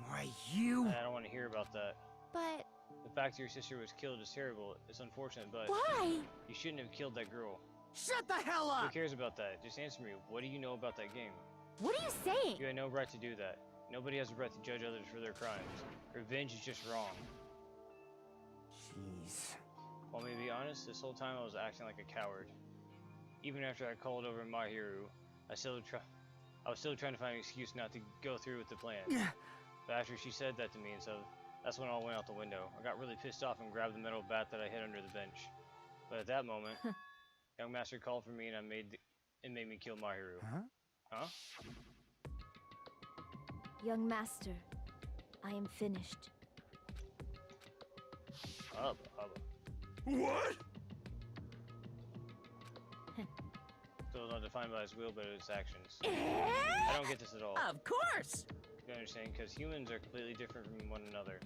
Why, you... I don't want to hear about that. but The fact your sister was killed is terrible. It's unfortunate, but why? you shouldn't have killed that girl. Shut the hell Who up! cares about that? Just answer me. What do you know about that game? What are you saying? You had no right to do that. Nobody has a right to judge others for their crimes. Revenge is just wrong. Jeez. Want me to be honest? This whole time I was acting like a coward. Even after I called over Mahiru, I was still trying to find an excuse not to go through with the plan. But after she said that to me and so that's when all went out the window. I got really pissed off and grabbed the metal bat that I hid under the bench. But at that moment, young master called for me and it made me kill Mahiru. Huh? Huh? Young master, I am finished. What? So it's not defined by his will, but its actions. I don't get this at all. Of course! You understand? Because humans are completely different from one another.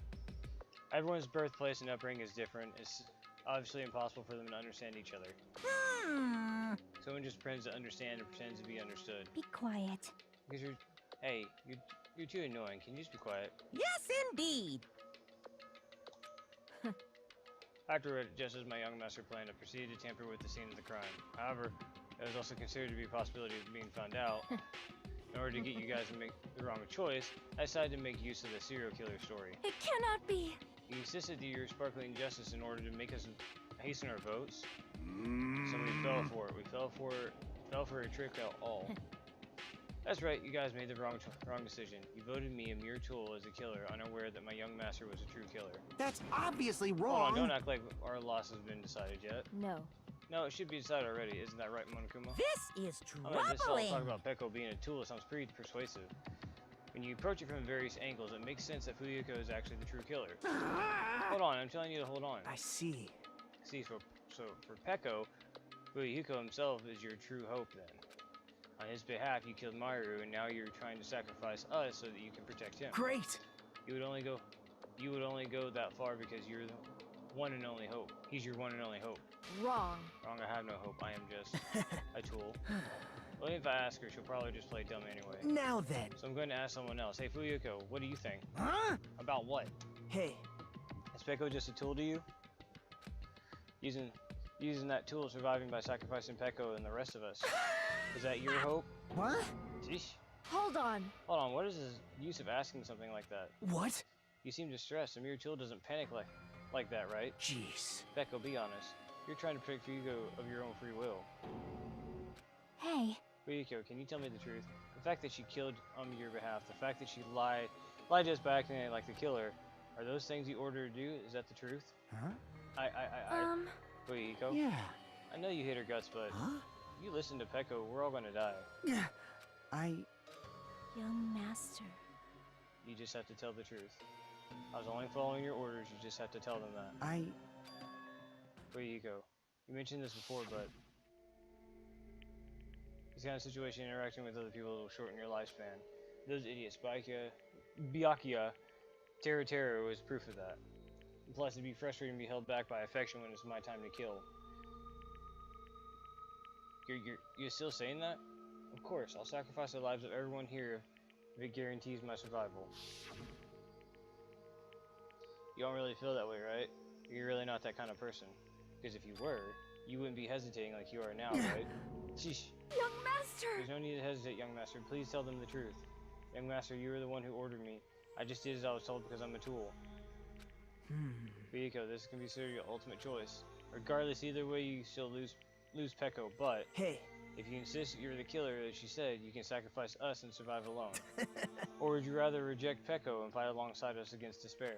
Everyone's birthplace and upbringing is different. It's obviously impossible for them to understand each other. Someone just pretends to understand and pretends to be understood. Be quiet. Because you're too annoying. Can you just be quiet? Yes, indeed! After it, just as my young master planned, I proceeded to tamper with the scene of the crime. However, it was also considered to be a possibility of being found out. In order to get you guys to make the wrong choice, I decided to make use of the serial killer story. It cannot be. You insisted that you were sparkling justice in order to make us hasten our votes. So we fell for it. We fell for a trick at all. That's right, you guys made the wrong decision. You voted me a mere tool as a killer, unaware that my young master was a true killer. That's obviously Hold wrong. on, don't act like our loss has been decided yet. No. No, it should be decided already. Isn't that right, Monokuma? This is I mean, this all troubling! talk about Peko being a tool sounds pretty persuasive. When you approach it from various angles, it makes sense that Fuyuko is actually the true killer. Hold on, I'm telling you to hold on. I see. See, so for Peko, Fuyuko himself is your true hope then. On his behalf, you killed Maru, and now you're trying to sacrifice us so that you can protect him. Great! You would only go that far because you're the one and only hope. He's your one and only hope. Wrong. Wrong, I have no hope. I am just a tool. Well, if I ask her, she'll probably just play dumb anyway. Now then. So I'm going to ask someone else. Hey, Fuyuko, what do you think? Huh? About what? Hey, Is Peko just a tool to you? Using that tool, surviving by sacrificing Peko and the rest of us. Is that your hope? what? Sheesh. Hold on. Hold on, what is the use of asking something like that? What? You seem distressed. A mere tool doesn't panic like that, right? Jeez. Peko, be honest. You're trying to protect Fuyuko of your own free will. Hey, Fuyuko, can you tell me the truth? The fact that she killed on your behalf, the fact that she lied to us by acting like the killer, are those things you ordered to do? Is that the truth? Huh? Fuyuko, Yeah. I know you hate her guts, but Huh? you listen to Peko, we're all gonna die. Yeah. young master. You just have to tell the truth. I was only following your orders, you just have to tell them that. Fuyuko, you mentioned this before, but This kind of situation, interacting with other people will shorten your lifespan. Those idiots, Byakuya, Terra was proof of that. And plus, it'd be frustrating to be held back by affection when it's my time to kill. You're still saying that? Of course, I'll sacrifice the lives of everyone here if it guarantees my survival. You don't really feel that way, right? You're really not that kind of person. Because if you were, you wouldn't be hesitating like you are now, right? Sheesh. Young Master! There's no need to hesitate, young master. Please tell them the truth. Young master, you were the one who ordered me. I just did as I was told because I'm a tool. Rieko, this can be considered your ultimate choice. Regardless, either way, you still lose Peko, but Hey. if you insist you're the killer, as she said, you can sacrifice us and survive alone. Or would you rather reject Peko and fight alongside us against despair?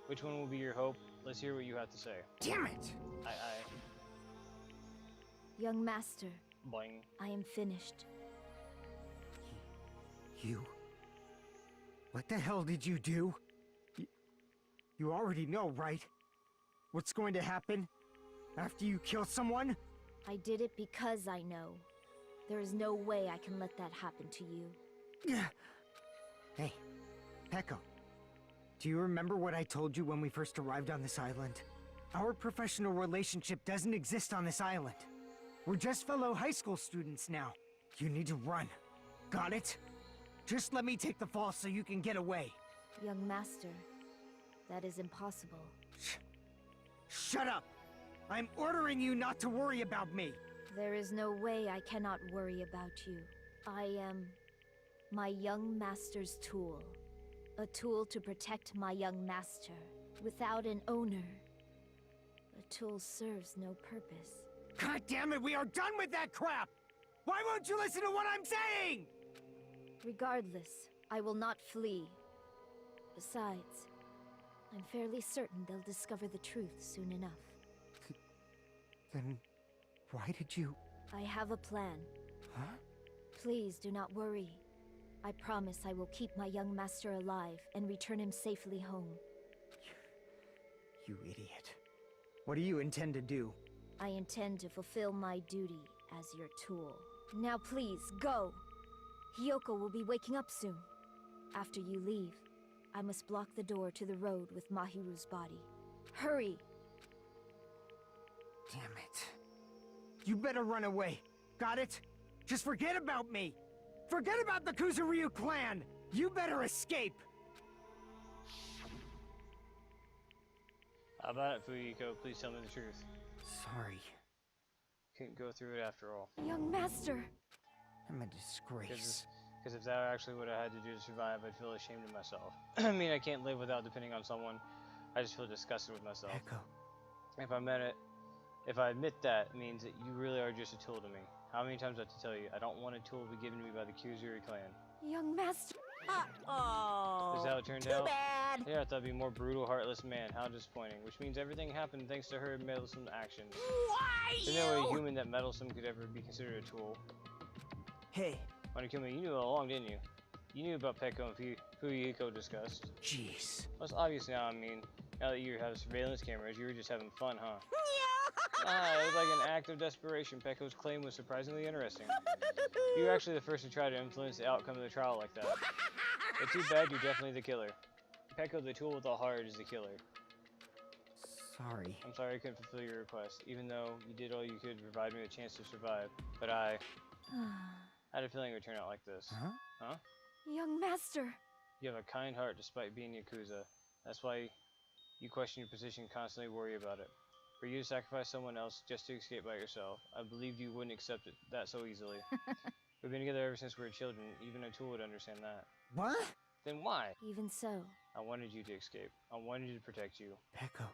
Which one will be your hope? Let's hear what you have to say. Damn it! Young Master, Boing. I am finished. You? What the hell did you do? You already know, right? What's going to happen after you kill someone? I did it because I know. There is no way I can let that happen to you. Hey, Peko. Do you remember what I told you when we first arrived on this island? Our professional relationship doesn't exist on this island. We're just fellow high school students now. You need to run. Got it? Just let me take the fall so you can get away. Young Master, that is impossible. Shut up! I'm ordering you not to worry about me! There is no way I cannot worry about you. I am my young master's tool. A tool to protect my young master. Without an owner, a tool serves no purpose. God damn it, we are done with that crap! Why won't you listen to what I'm saying? Regardless, I will not flee. Besides, I'm fairly certain they'll discover the truth soon enough. Then why did you... I have a plan. Huh? Please do not worry. I promise I will keep my young master alive and return him safely home. You idiot. What do you intend to do? I intend to fulfill my duty as your tool. Now please, go! Hiyoko will be waking up soon. After you leave, I must block the door to the road with Mahiru's body. Hurry! Damn it. You better run away. Got it? Just forget about me! Forget about the Kuzuryu clan! You better escape! How about it, Fuyiko? Please tell me the truth. Sorry. Couldn't go through it after all. Young master! I'm a disgrace. Because if that were actually what I had to do to survive, I'd feel ashamed of myself. I mean, I can't live without depending on someone. I just feel disgusted with myself. Echo. If I admit that, it means that you really are just a tool to me. How many times do I have to tell you? I don't want a tool to be given to me by the Kuzuri clan. Young master! Uh-oh! Is that how it turned Too out? bad! Yeah, I thought I'd be a more brutal, heartless man. How disappointing. Which means everything happened thanks to her meddlesome actions. Why There's no way a human that meddlesome could ever be considered a tool. Hey. Monokuma, you knew all along, didn't you? You knew about Peko and Fuyiko discussed. Jeez. Well, it's obvious now, I mean, now that you have surveillance cameras, you were just having fun, huh? Yeah! It was like an act of desperation. Peko's claim was surprisingly interesting. You were actually the first to try to influence the outcome of the trial like that. But too bad, you're definitely the killer. Peko, the tool with the heart, is the killer. Sorry. I'm sorry I couldn't fulfill your request, even though you did all you could to provide me a chance to survive. But I had a feeling it would turn out like this. Huh? Huh? Young master! You have a kind heart despite being Yakuza. That's why you question your position and constantly worry about it. For you to sacrifice someone else just to escape by yourself, I believed you wouldn't accept that so easily. We've been together ever since we were children. Even a tool would understand that. What? Then why? Even so, I wanted you to escape. I wanted to protect you. Peko.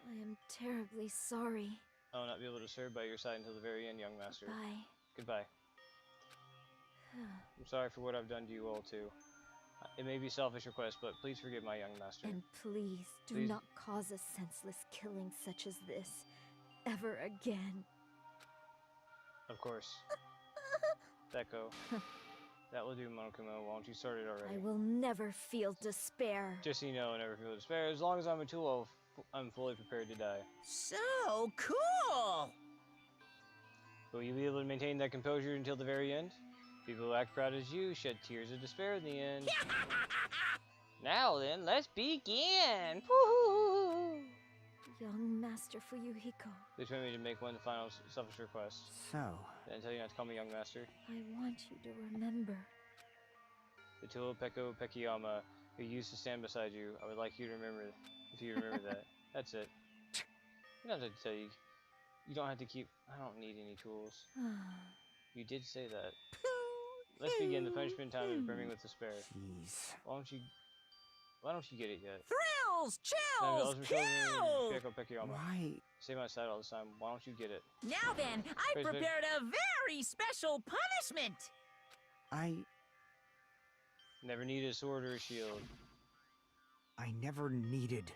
I am terribly sorry. I will not be able to serve by your side until the very end, young master. Bye. Goodbye. I'm sorry for what I've done to you all, too. It may be a selfish request, but please forgive my young master. And please do Please. not cause a senseless killing such as this ever again. Of course. Peko. That will do, Monokuma. Why don't you start it already? I will never feel despair. Just so you know, I never feel despair. As long as I'm a tool, I'm fully prepared to die. So cool! Will you be able to maintain that composure until the very end? People who act proud as you shed tears of despair in the end. Now then, let's begin! Woo-hoo-hoo-hoo. Young Master Fuyuhiko, They told me to make one final selfish request. So, Did I tell you not to call me young master? I want you to remember. The Tula Peko Pekiyama, who used to stand beside you, I would like you to remember, if you remember that. That's it. You don't have to tell you. You don't have to keep. I don't need any tools. You did say that. Let's begin. The punishment time is brimming with despair. jeez. Why don't you get it yet? Thrills, chills, kills! Peko Pekiyama. Why? Stay by my side all this time. Why don't you get it? Now then, I Praise prepared a very special punishment! Never needed a sword or a shield. I never needed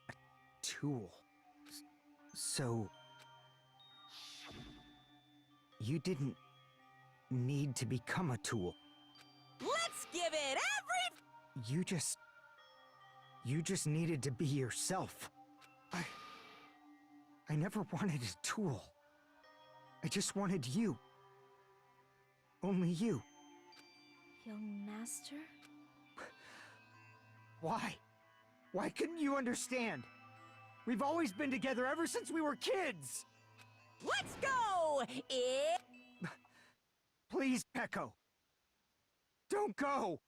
a tool. So... You didn't need to become a tool. Let's give it every... You just needed to be yourself. I never wanted a tool. I just wanted you. Only you. Young Master? Why? Why couldn't you understand? We've always been together ever since we were kids! Let's go! Please, Peko. Don't go!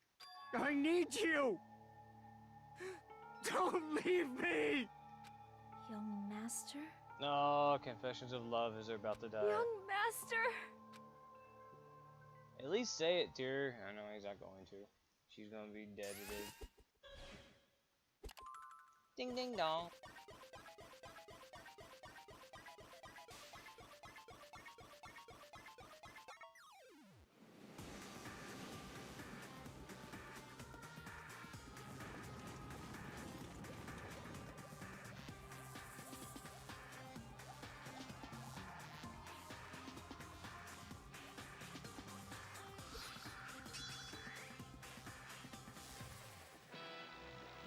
I need you! Don't leave me! Young Master? No, confessions of love as they're about to die. Young Master! At least say it, dear. I know he's not going to. She's gonna be dead today. Ding ding dong.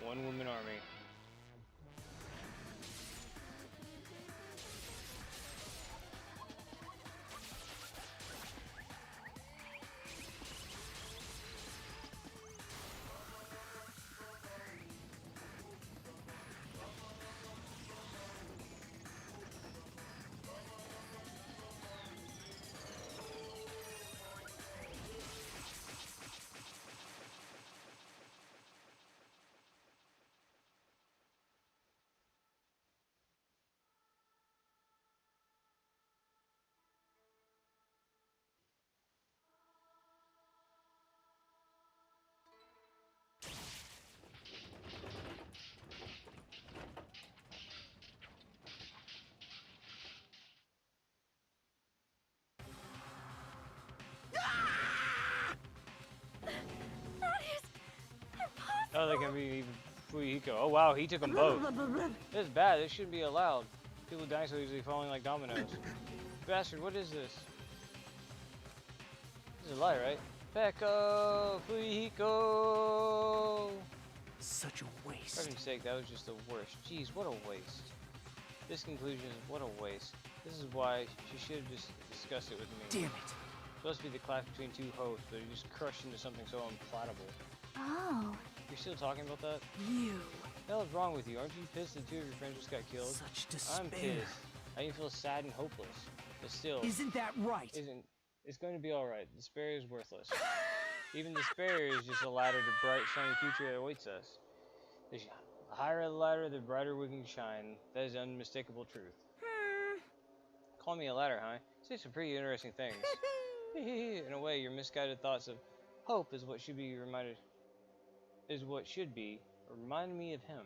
One woman army. Oh, they can be even Fuyuhiko. Oh wow, he took them both. This is bad. This shouldn't be allowed. People dying so easily, falling like dominoes. Bastard, what is this? This is a lie, right? Peko! Fuyuhiko! Such a waste. For heaven's sake, that was just the worst. Jeez, what a waste. This conclusion is what a waste. This is why she should have just discussed it with me. Damn it. Supposed to be the clash between two hosts, but it just crushed into something so unpalatable. Oh. You're still talking about that? You. What the hell is wrong with you? Aren't you pissed that two of your friends just got killed? Such despair. I'm pissed. I even feel sad and hopeless. But still, Isn't that right? it's going to be alright. Despair is worthless. Even despair is just a ladder to bright, shiny future that awaits us. The higher the ladder, the brighter we can shine. That is unmistakable truth. Call me a ladder, huh? Say some pretty interesting things. In a way, your misguided thoughts of hope is what should be remind me of him.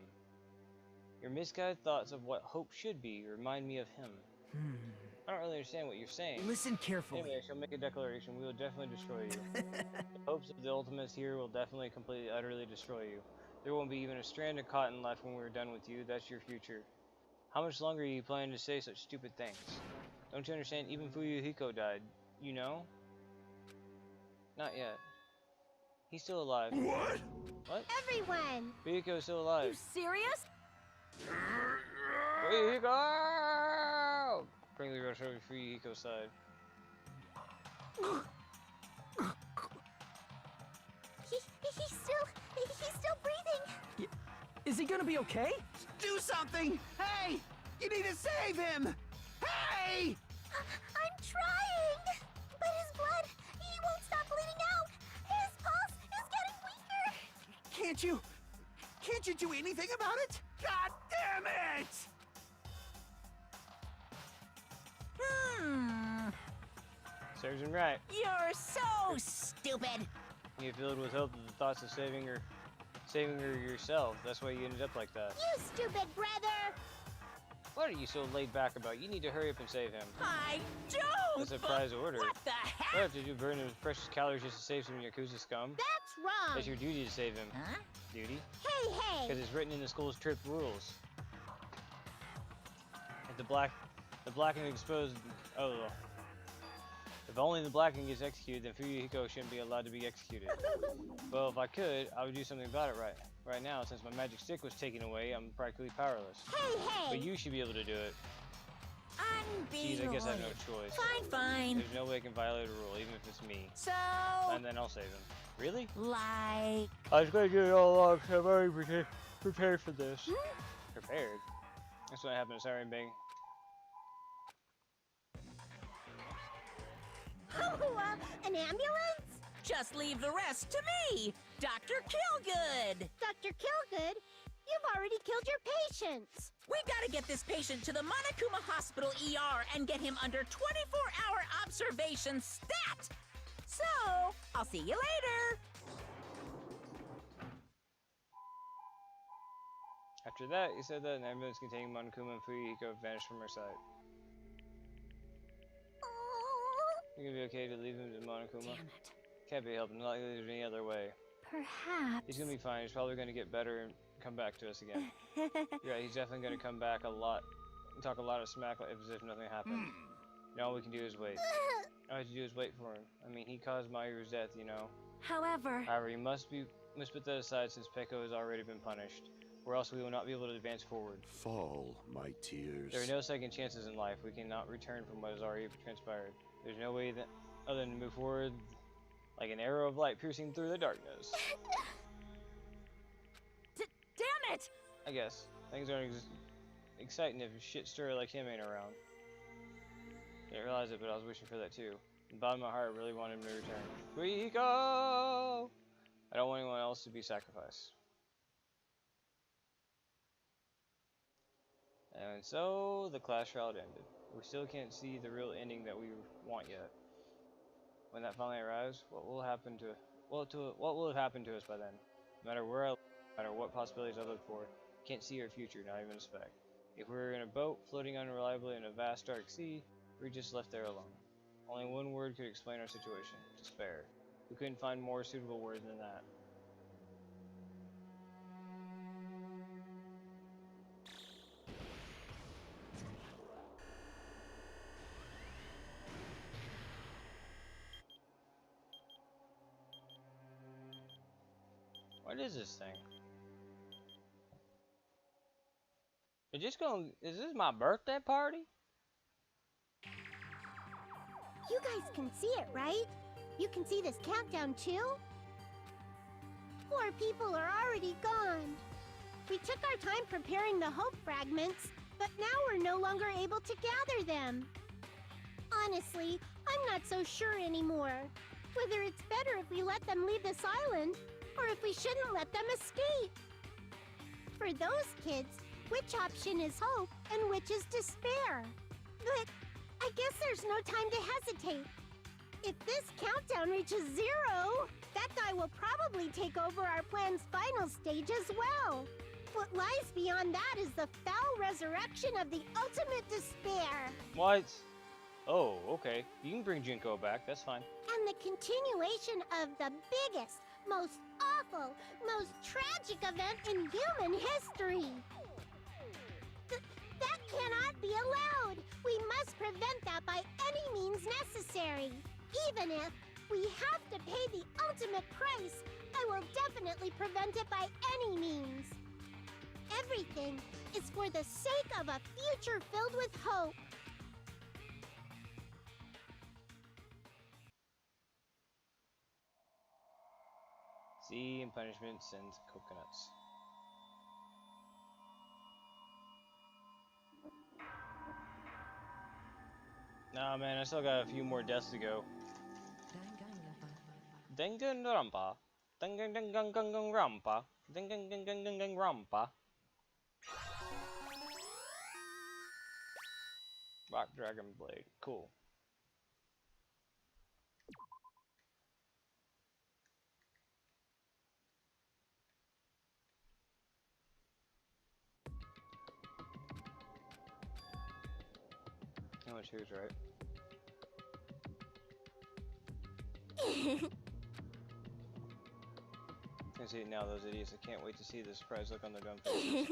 Your misguided thoughts of what hope should be remind me of him. I don't really understand what you're saying. Listen carefully. Anyway, I shall make a declaration. We will definitely destroy you. The hopes of the Ultimates here will definitely, completely, utterly destroy you. There won't be even a strand of cotton left when we're done with you. That's your future. How much longer are you planning to say such stupid things? Don't you understand? Even Fuyuhiko died. You know? Not yet. He's still alive. What? What? Everyone! Fuyuhiko's still alive. You serious? Fuyuhiko! Bring the rush over to Fuyuhiko's side. He's still breathing. Is he gonna be okay? Do something! Hey! You need to save him! Hey! I'm trying! But his blood, he won't stop bleeding out! His pulse is getting weaker! Can't you do anything about it? God damn it! Serves him right. You're so stupid. You get filled with hope at the thoughts of saving her yourself. That's why you ended up like that. You stupid brother! What are you so laid back about? You need to hurry up and save him. I don't. That's a prize order. What the What heck? have to do burn those precious calories just to save some Yakuza scum? That's wrong! That's your duty to save him. Huh? Duty? Hey! Because it's written in the school's trip rules. If the black and exposed. Oh. If only the blacking gets executed, then Fuyuhiko shouldn't be allowed to be executed. Well, if I could, I would do something about it right now. Since my magic stick was taken away, I'm practically powerless. Hey! But you should be able to do it. I'm being Jeez, I guess I have no ordered. choice. Fine. There's no way I can violate a rule, even if it's me. So, And then I'll save him. Really? like, I was going to do it all along, so I'm already prepared for this. Prepared? That's what happened to Siren Bang. An ambulance? just leave the rest to me, Dr. Killgood. Dr. Killgood, you've already killed your patients. We gotta get this patient to the Monokuma Hospital ER and get him under 24-hour observation stat. So, I'll see you later. After that, he said that an ambulance containing Monokuma and Fuyuhiko vanished from her sight. You gonna be okay to leave him to Monokuma? Damn it. Can't be helped. Not likely there's any other way. Perhaps. He's gonna be fine. He's probably gonna get better and come back to us again. Yeah, he's definitely gonna come back a lot. Talk a lot of smack as if nothing happened. And all we can do is wait. All we have to do is wait for him. I mean, he caused Mayu's death, you know. However, You must put that aside since Peko has already been punished, or else we will not be able to advance forward. Fall, my tears. There are no second chances in life. We cannot return from what has already transpired. There's no way that other than to move forward like an arrow of light piercing through the darkness. damn it! I guess. Things aren't exciting if a shit stirrer like him ain't around. Didn't realize it, but I was wishing for that too. In the bottom of my heart, I really wanted him to return. We go! I don't want anyone else to be sacrificed. And so, the class route ended. We still can't see the real ending that we want yet. When that finally arrives, what will have happened to us by then? No matter where no matter what possibilities I look for, can't see our future, not even a speck. If we were in a boat, floating unreliably in a vast dark sea, we were just left there alone. Only one word could explain our situation: despair. We couldn't find more suitable word than that. What is this thing? Is this my birthday party? You guys can see it, right? You can see this countdown too? 4 people are already gone. We took our time preparing the hope fragments, but now we're no longer able to gather them. Honestly, I'm not so sure anymore. Whether it's better if we let them leave this island, or if we shouldn't let them escape. For those kids, which option is hope and which is despair? But I guess there's no time to hesitate. If this countdown reaches 0, that guy will probably take over our plan's final stage as well. What lies beyond that is the foul resurrection of the ultimate despair. What? Oh, okay. You can bring Jinko back, that's fine. And the continuation of the biggest, most awful, most tragic event in human history. That cannot be allowed. We must prevent that by any means necessary. Even if we have to pay the ultimate price, I will definitely prevent it by any means. Everything is for the sake of a future filled with hope. C and punishments and coconuts. Nah, man, I still got a few more deaths to go. Danganronpa. Danganronpa. Danganronpa. Rock Dragon Blade. Cool. How much here's right? I see it now, those idiots. I can't wait to see the surprise look on their dumb faces.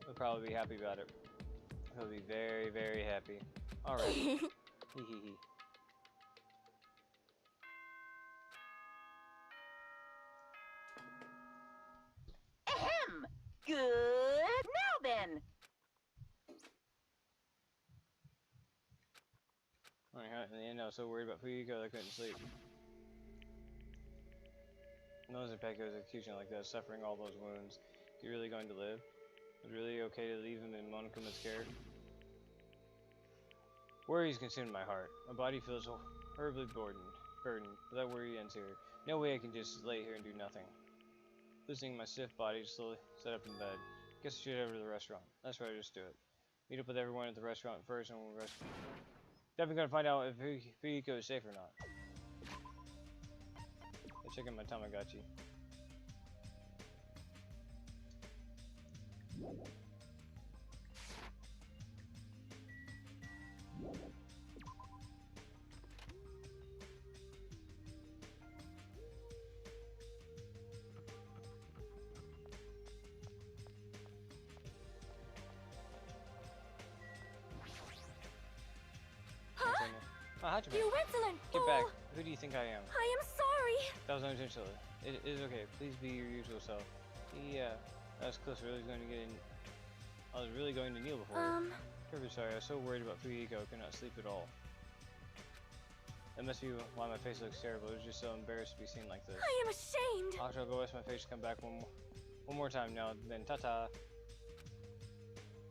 They'll probably be happy about it. They'll be very, very happy. Alright. Hee hee hee. Ahem! Good. Now then. Alright, in the end I was so worried about Fuyiko that I couldn't sleep. Knows that Pecco's execution like that, suffering all those wounds. Is he really going to live? Was it really okay to leave him in Monokuma's care? Worries consumed my heart. My body feels horribly burdened. But that worry ends here. No way I can just lay here and do nothing. Loosening my stiff body, slowly set up in bed. Guess I should head over to the restaurant. That's right, just do it. Meet up with everyone at the restaurant first, and we'll definitely gonna find out if Fuyiko is safe or not. Let's check in my Tamagotchi. Hajime. You excellent! Get back. Who do you think I am? I am sorry! That was unintentional. It is okay. Please be your usual self. Yeah, that was close. I was really going to kneel before. Terribly sorry. I was so worried about Fuyiko I could not sleep at all. That must be why my face looks terrible. I was just so embarrassed to be seen like this. I am ashamed! I'll go wash my face to come back one more time now. Then ta-ta.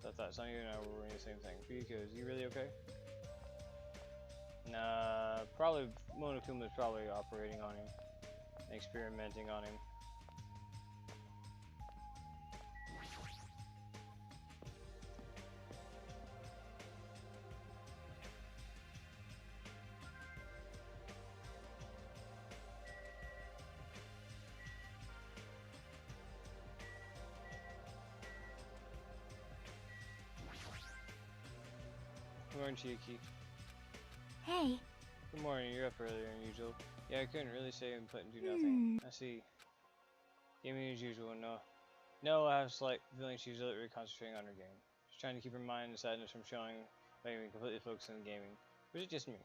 Ta-ta. Sonya and I were wearing the same thing. Fuyiko, is he really okay? Nah, probably Monokuma's probably operating on him, experimenting on him. Good morning, Chiyuki. Hey. Good morning, you're up earlier than usual. Yeah, I couldn't really stay and put and do nothing. I see. Gaming as usual, no, I have a slight feeling she's literally concentrating on her game. She's trying to keep her mind and sadness from showing by being completely focused on gaming. Or is it just me?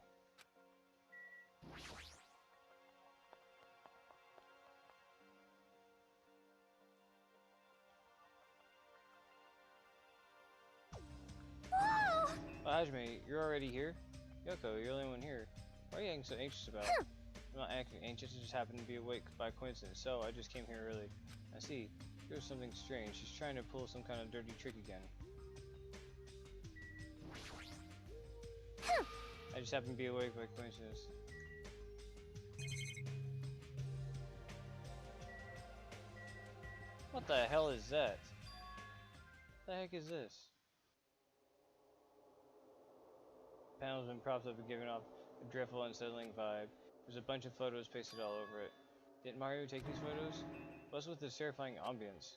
Whoa! Oh, Hajime, you're already here? Yoko, you're the only one here. What are you acting so anxious about? I'm not acting anxious, I just happened to be awake by coincidence, so I just came here early. I see. There's something strange. She's trying to pull some kind of dirty trick again. I just happened to be awake by coincidence. What the hell is that? What the heck is this? Panels and props have been giving off a dreadful, unsettling vibe. There's a bunch of photos pasted all over it. Didn't Mario take these photos? What's with this terrifying ambience?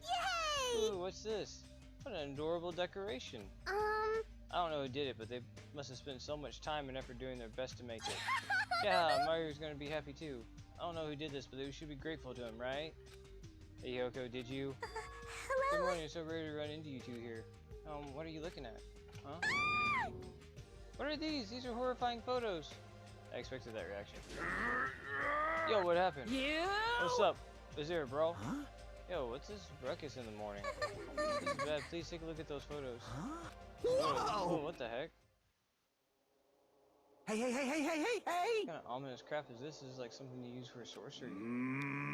Yay! Ooh, what's this? What an adorable decoration. I don't know who did it, but they must have spent so much time and effort doing their best to make it. Yeah, Mario's gonna be happy too. I don't know who did this, but we should be grateful to him, right? Hey Yoko, did you? Hello? Good morning, I'm so ready to run into you two here. What are you looking at? Huh? What are these? These are horrifying photos. I expected that reaction. Yo, what happened? You? What's up? Is there a brawl? Huh? Yo, what's this ruckus in the morning? This is bad. Please take a look at those photos. Huh? Whoa, Whoa! what the heck? Hey, hey, hey, hey, hey, hey, hey! What kind of ominous crap is this? This is like something you use for sorcery.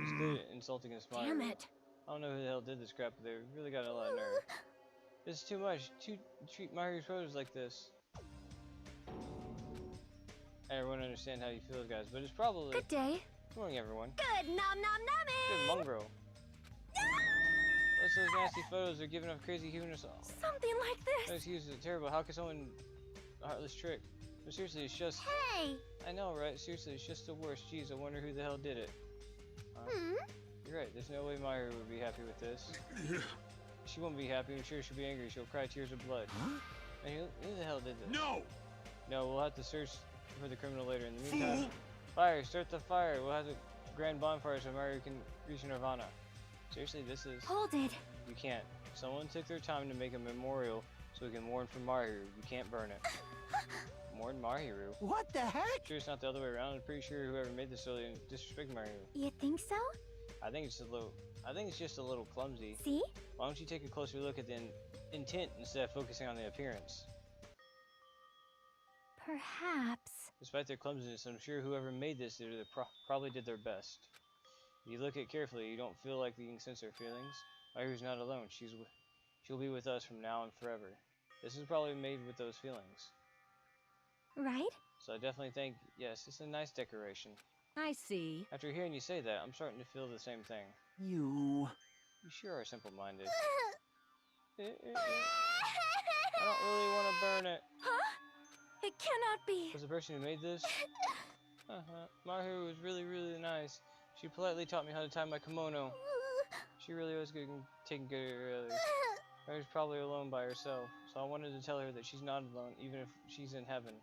It's good at insulting a smile. Damn it. I don't know who the hell did this crap, but they really got a lot of nerve. This is too much. To treat Mahiru's photos like this. I never want to understand how you feel, guys, but it's probably... Good day. Good morning, everyone. Good nom nom Good numbing! mongrel. What's those nasty photos? They're giving off crazy humanness. Something like No this. excuse, it's terrible. How could someone... A heartless trick. No, seriously, it's just... Hey! I know, right? Seriously, it's just the worst. Jeez, I wonder who the hell did it. You're right. There's no way Mahiru would be happy with this. She won't be happy. I'm sure she'll be angry. She'll cry tears of blood. Huh? Man, who the hell did this? No! No, we'll have to search for the criminal later. In the meantime, fire! Start the fire! We'll have a grand bonfire so Mario can reach Nirvana. Seriously, this is... Hold it. You can't. Someone took their time to make a memorial so we can mourn for Mahiru. You can't burn it. Mourn Mahiru? What the heck? Sure it's not the other way around. I'm pretty sure whoever made this really disrespected Mahiru. You think so? I think it's just a little clumsy. See? Why don't you take a closer look at the intent instead of focusing on the appearance? Perhaps. Despite their clumsiness, I'm sure whoever made this probably did their best. If you look at it carefully, you don't feel like you can sense her feelings. Mahiru's not alone. She'll be with us from now and forever. This is probably made with those feelings. Right? So I definitely think, yes, it's a nice decoration. I see. After hearing you say that, I'm starting to feel the same thing. You... You sure are simple-minded. I don't really want to burn it. Huh? It cannot be. Was the person who made this? Mahiru was really, really nice. She politely taught me how to tie my kimono. She really was taking good of her others. Mahiru's probably alone by herself, so I wanted to tell her that she's not alone, even if she's in heaven.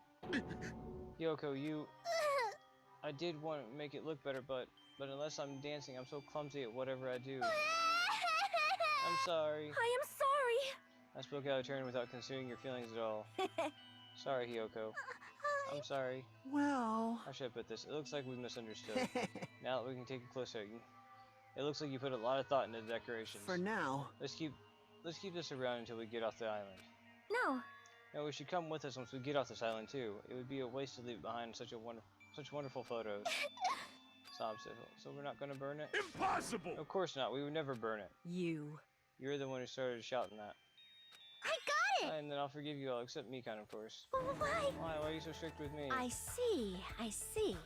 Yoko, I did want to make it look better, but unless I'm dancing, I'm so clumsy at whatever I do. I'm sorry. I am sorry. I spoke out of turn without considering your feelings at all. Sorry, Hiyoko. I'm sorry. Well... How should I put this? It looks like we misunderstood. Now that we can take a closer look, it looks like you put a lot of thought into the decorations. For now. Let's keep this around until we get off the island. No. No, we should come with us once we get off this island too. It would be a waste to leave behind such wonderful photos. Stop, so we're not gonna burn it? Impossible! Of course not. We would never burn it. You're the one who started shouting that. I got it! And then I'll forgive you all, except Mikan, of course. Why? Why are you so strict with me? I see.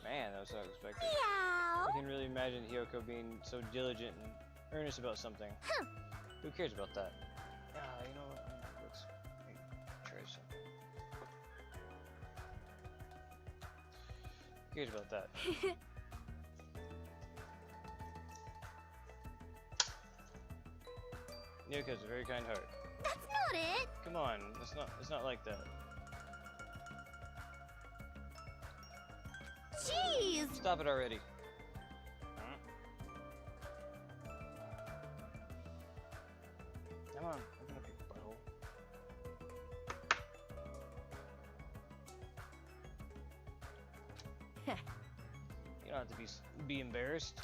Man, that was unexpected. Meow. I can really imagine Hiyoko being so diligent and earnest about something. Who cares about that? You know what? Let's try something. Who cares about that? Hiyoko's a very kind heart. That's not it. Come on, it's not like that. Jeez. Stop it already. Come on, open up your butthole. You don't have to be embarrassed.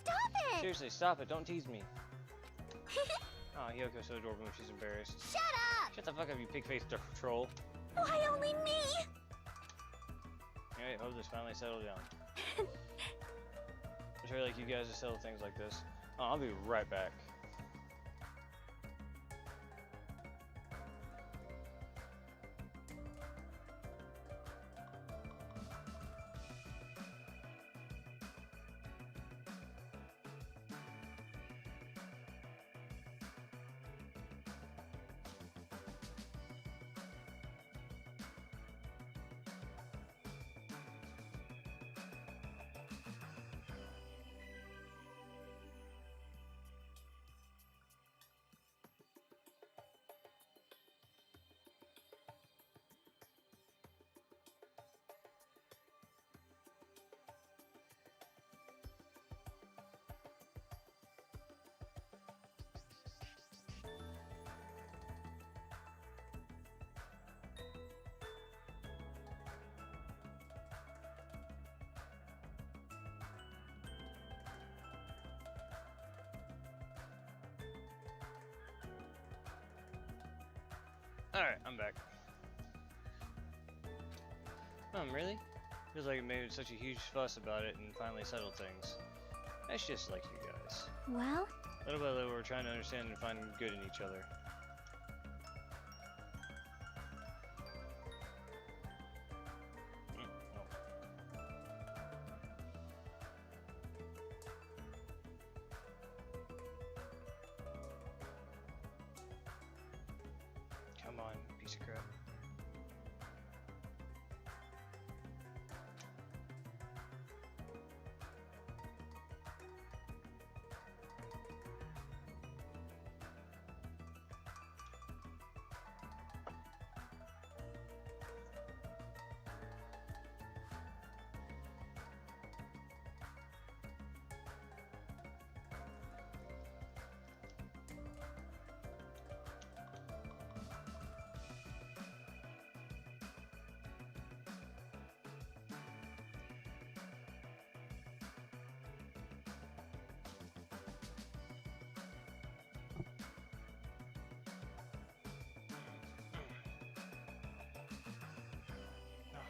Stop it. Seriously, stop it. Don't tease me. Oh, Hiyoko's so adorable when she's embarrassed. Shut up. Shut the fuck up, you pig-faced troll. Why only me? Alright, hope this finally settled down. I'm sure like you guys to settle things like this. Oh, I'll be right back. Alright, I'm back. Really? Feels like it made such a huge fuss about it and finally settled things. That's just like you guys. Well, Little by little, we're trying to understand and find good in each other. Come on, piece of crap.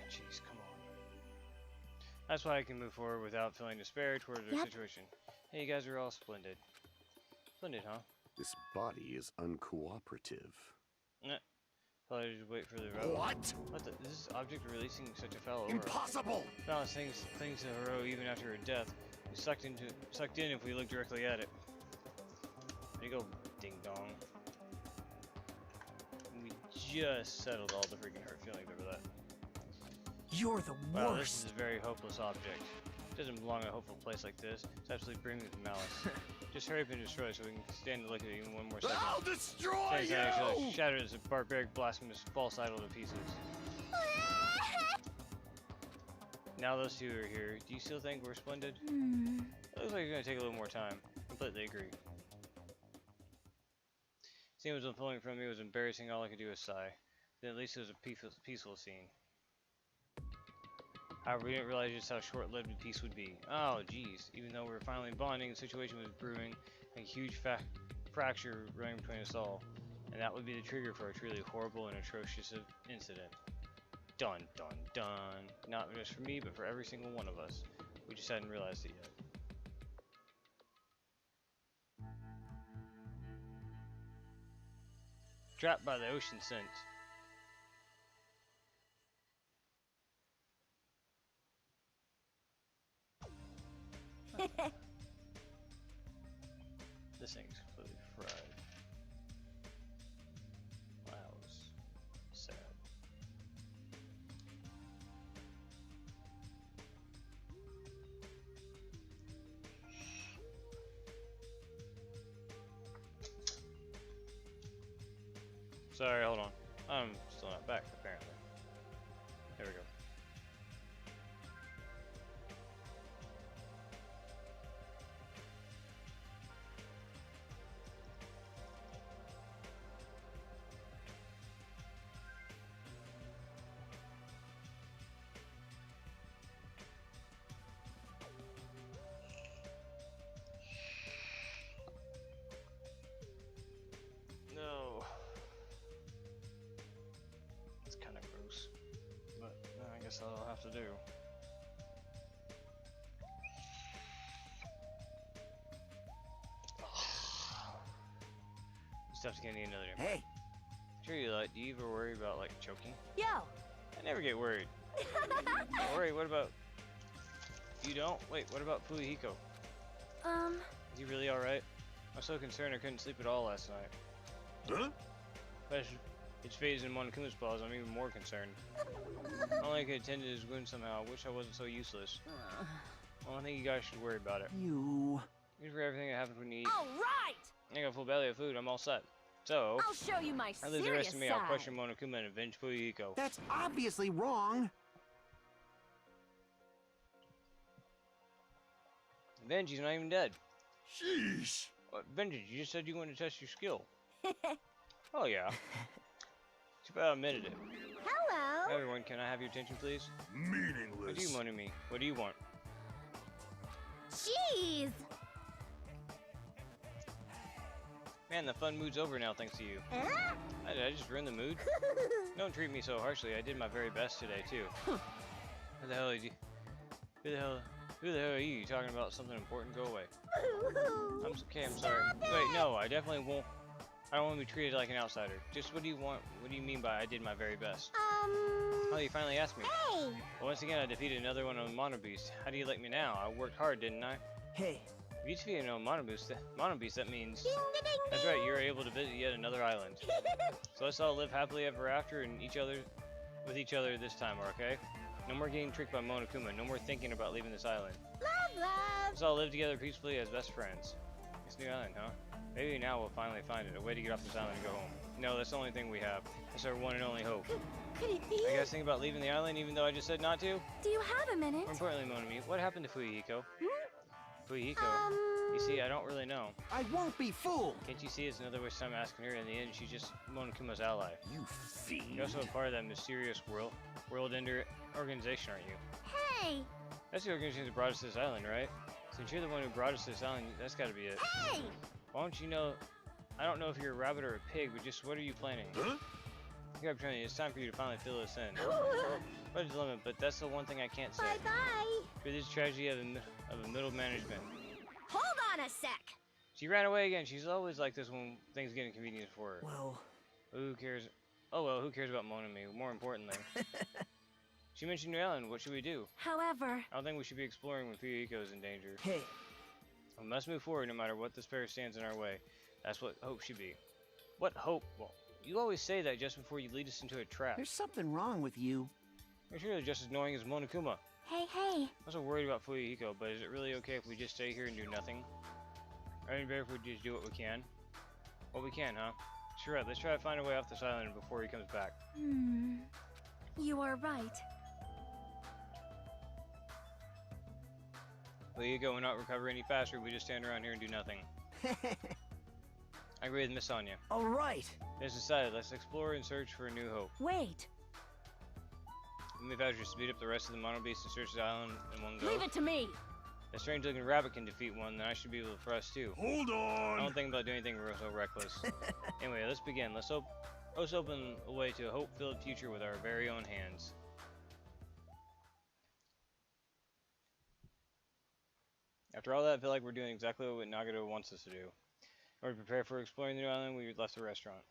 Jeez, come on. That's why I can move forward without feeling despair towards our situation. Hey, you guys are all splendid. Splendid, huh? This body is uncooperative. Nah. Thought I'd just wait for the row. What? What the? Is this object releasing such a foul aura? Impossible! Balance things to Hero even after her death. We sucked in if we look directly at it. There you go, ding dong. We just settled all the freaking hurt feelings over that. You're the Wow, this worst. is a very hopeless object. It doesn't belong in a hopeful place like this. It's absolutely brimming with malice. Just hurry up and destroy it so we can stand to look at it even one more second. I'll destroy Thanks, actually you! shatter this barbaric, blasphemous, false idol to pieces. Now those two are here. Do you still think we're splendid? It looks like it's going to take a little more time. Completely agree. Seeing what was unfolding from me was embarrassing. All I could do was sigh. Then at least it was a peaceful scene. However, we didn't realize just how short-lived the peace would be. Oh, geez. Even though we were finally bonding, the situation was brewing, a huge fracture running between us all. And that would be the trigger for a truly horrible and atrocious incident. Dun, dun, dun. Not just for me, but for every single one of us. We just hadn't realized it yet. Trapped by the ocean scent. This thing's completely fried. Wow, it's sad. Sorry, hold on. I'm still not back, apparently. There we go. No. It's kind of gross. But I guess I'll have to do. Stuff's gonna need another input. Hey, Sure you like, do you ever worry about like choking? Yo! I never get worried. Don't worry, what about... You don't? Wait, what about Fuyuhiko? Is he really alright? I was so concerned I couldn't sleep at all last night. Huh? But it's phased in Monokuma's paws, I'm even more concerned. Only I could attend to his wound somehow. I wish I wasn't so useless. Well, I think you guys should worry about it. you. Even for everything that happens when you eat. All right! I got a full belly of food, I'm all set. So, I'll show you my I leave the serious rest of me, side. I'll question Monokuma and avenge Fuyuhiko. That's obviously wrong. Avenge, he's not even dead. Sheesh. What, Vengeance, you just said you wanted to test your skill. Oh yeah. Too bad I admitted it. Hello! Everyone, can I have your attention, please? What do you Meaningless. want of me? What do you want? Jeez! Man, the fun mood's over now, thanks to you. Did I just ruin the mood? Don't treat me so harshly. I did my very best today, too. the hell are you? Who the hell are you? You talking about something important? Go away. Okay, I'm sorry. Wait, no, I definitely won't. I don't want to be treated like an outsider. Just what do you want? What do you mean by I did my very best? Oh, you finally asked me. Hey! Well, once again, I defeated another one of the Mono Beast. How do you like me now? I worked hard, didn't I? Hey, If you defeated a Mono Beast, that means... Ding, ding, ding, That's right, you're able to visit yet another island. So let's all live happily ever after and with each other this time, okay? No more getting tricked by Monokuma. No more thinking about leaving this island. Love, love! Let's all live together peacefully as best friends. This new island, huh? Maybe now we'll finally find it. A way to get off this island and go home. No, that's the only thing we have. That's our one and only hope. Could it be? Are you guys thinking about leaving the island even though I just said not to? Do you have a minute? More importantly, Monami, what happened to Fuyihiko? Fuyihiko? Um... You see, I don't really know. I won't be fooled. Can't you see it's another waste of time asking her? In the end, she's just Monokuma's ally. You fiend. You're also a part of that mysterious world ender organization, aren't you? Hey! That's the organization that brought us to this island, right? Since you're the one who brought us to this island, that's gotta be it. Hey! Why don't you know... I don't know if you're a rabbit or a pig, but just what are you planning? Huh? You gotta tell me, it's time for you to finally fill this in. But it's limit, but that's the one thing I can't say. Bye-bye! For this tragedy of a middle management. Hold on a sec! She ran away again. She's always like this when things get inconvenient for her. Well, Who cares? Oh well, who cares about Monami? More importantly. She mentioned New Island. What should we do? However... I don't think we should be exploring when Fuyihiko is in danger. hey, We must move forward no matter what this pair stands in our way. That's what hope should be. What hope? Well, you always say that just before you lead us into a trap. there's something wrong with you. You're surely just as annoying as Monokuma. Hey, hey! I'm also worried about Fuyihiko, but is it really okay if we just stay here and do nothing? Or even better if we just do what we can? What we can, huh? Sure, let's try to find a way off this island before he comes back. You are right. Fuyihiko will not recover any faster if we just stand around here and do nothing. I agree with Miss Sonia. All right. It's decided, let's explore and search for a new hope. Wait! Maybe if I should speed up the rest of the Mono Beast and search the island in one go. Leave it to me! A strange looking rabbit can defeat one, then I should be able to for us too. Hold I on! don't think about doing anything so reckless. Anyway, let's begin. Let's open a way to a hope-filled future with our very own hands. After all that, I feel like we're doing exactly what Nagato wants us to do. In order to prepare for exploring the new island, we left the restaurant.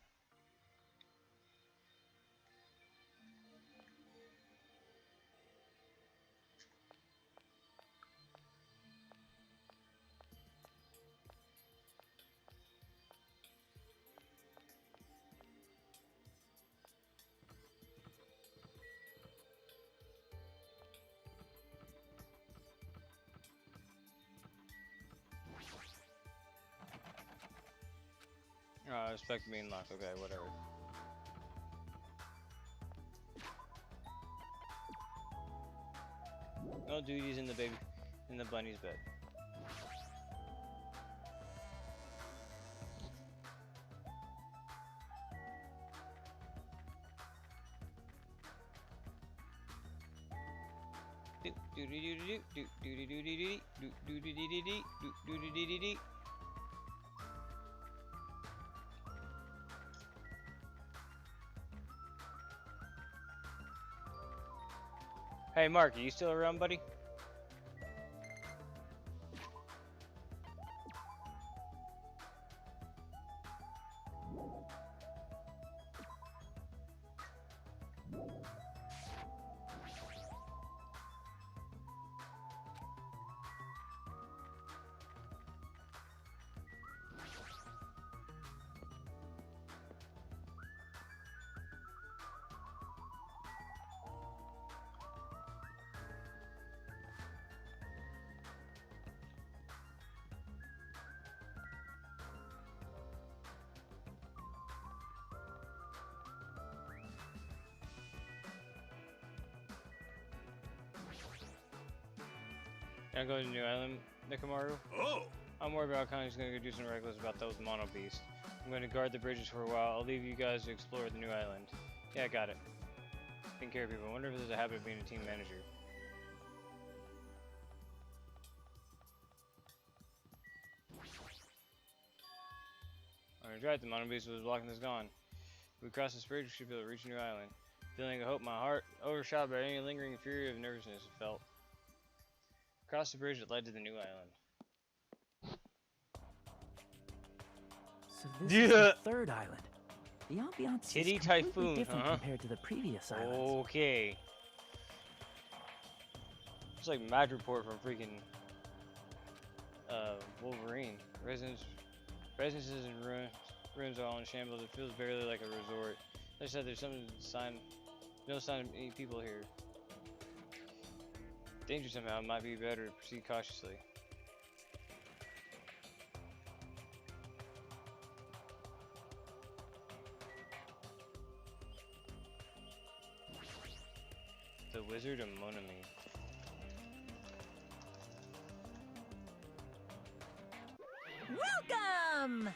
I expect me and lock. Okay, whatever. No duties in the bunny's bed. Hey Mark, are you still around, buddy? Can I go to New Island, Nikamaru? Oh! I'm worried about Connie's gonna go do some reckless about those mono beasts. I'm gonna guard the bridges for a while. I'll leave you guys to explore the new island. Yeah, I got it. Taking care of people. I wonder if there's a habit of being a team manager. Alright, right, the mono beast was blocking this gone. If we cross this bridge, we should be able to reach a new island. If feeling of hope, my heart overshot by any lingering fury of nervousness it felt. Across the bridge that led to the new island. So this is the third island. The ambiance Titty is completely Typhoon, different huh? compared to the previous islands. Okay. It's like Mad Report from freaking Wolverine. Residences and ruins are all in shambles. It feels barely like a resort. Like I said, there's no sign of any people here. Danger somehow. It might be better to proceed cautiously. The Wizard of Monami. Welcome!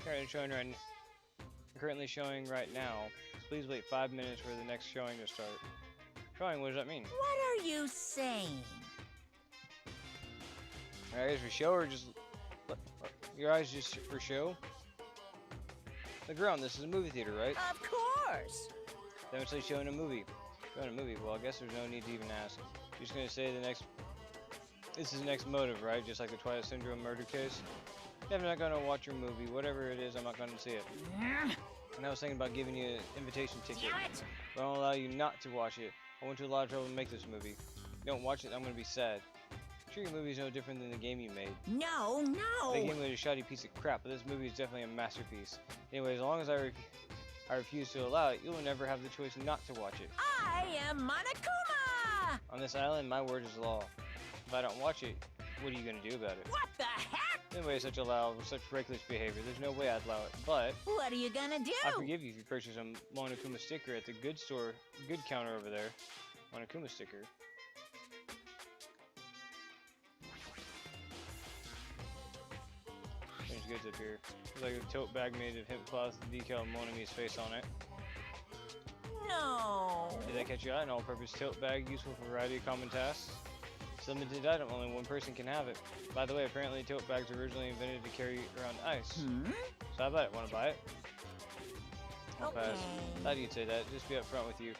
Currently showing right now. So please wait 5 minutes for the next showing to start. Showing? What does that mean? What are you saying? Your eyes for show or just your eyes just for show? Look around. This is a movie theater, right? Of course! Then it's like showing a movie. Showing a movie. Well, I guess there's no need to even ask. You're just gonna say this is the next motive, right? Just like the Twilight Syndrome murder case. I'm not gonna watch your movie. Whatever it is, I'm not gonna see it. And I was thinking about giving you an invitation ticket, but I won't allow you not to watch it. I went to a lot of trouble to make this movie. If you don't watch it, I'm gonna be sad. Sure, your movie is no different than the game you made. No, no! The game was a shoddy piece of crap, but this movie is definitely a masterpiece. Anyway, as long as I refuse to allow it, you will never have the choice not to watch it. I am Monokuma! On this island, my word is law. If I don't watch it, what are you gonna do about it? What the heck? Anyway, such reckless behavior. There's no way I'd allow it, but What are you gonna do? I forgive you if you purchase a Monokuma sticker at the good counter over there. Monokuma sticker. There's goods up here. It's like a tote bag made of hemp cloth with decal Monami's face on it. No! Did that catch your eye? An all-purpose tote bag useful for a variety of common tasks. It's a limited item, only one person can have it. By the way, apparently tote bags were originally invented to carry around ice. So how about it? Wanna buy it? I'll pass. Thought you'd say that. Just be upfront with you.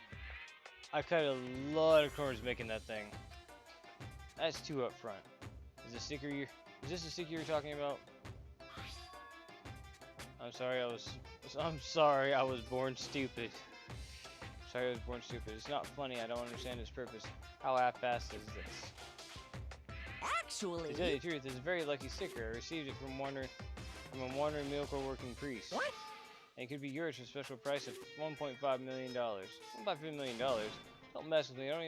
I cut a lot of corners making that thing. That's too upfront. Is this the sticker you're talking about? I'm sorry I was born stupid. Sorry I was born stupid. It's not funny, I don't understand its purpose. How half-assed is this? Actually... To tell you the truth, it's a very lucky sticker. I received it from a wandering miracle working priest. What? And it could be yours for a special price of $1.5 million. $1.5 million? Don't mess with me, I don't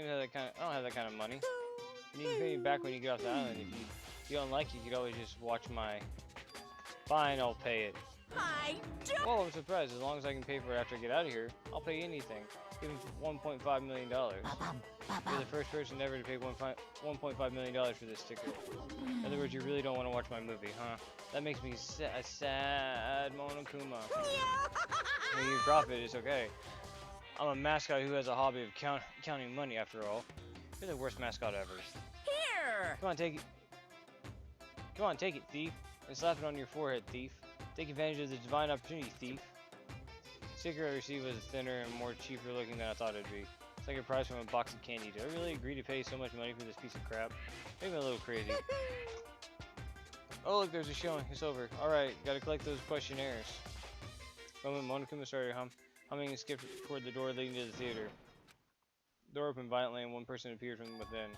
have that kind of money. You can pay me back when you get off the island. If you don't like it, you could always just watch my... Fine, I'll pay it. I don't... Well, I'm surprised. As long as I can pay for it after I get out of here, I'll pay anything. Even $1.5 million. You're the first person ever to pay $1.5 million for this sticker. In other words, you really don't want to watch my movie, huh? That makes me a sad Monokuma. When you drop it, it's okay. I'm a mascot who has a hobby of counting money, after all. You're the worst mascot ever. Here! Come on, take it. Come on, take it, thief. And slap it on your forehead, thief. Take advantage of the divine opportunity, thief. The sticker I received was thinner and more cheaper looking than I thought it'd be. It's like a price from a box of candy. Did I really agree to pay so much money for this piece of crap? Maybe a little crazy. Oh look, there's a showing. It's over. Alright, gotta collect those questionnaires. Moment Monokuma started humming and skipped toward the door leading to the theater. The door opened violently and one person appeared from within.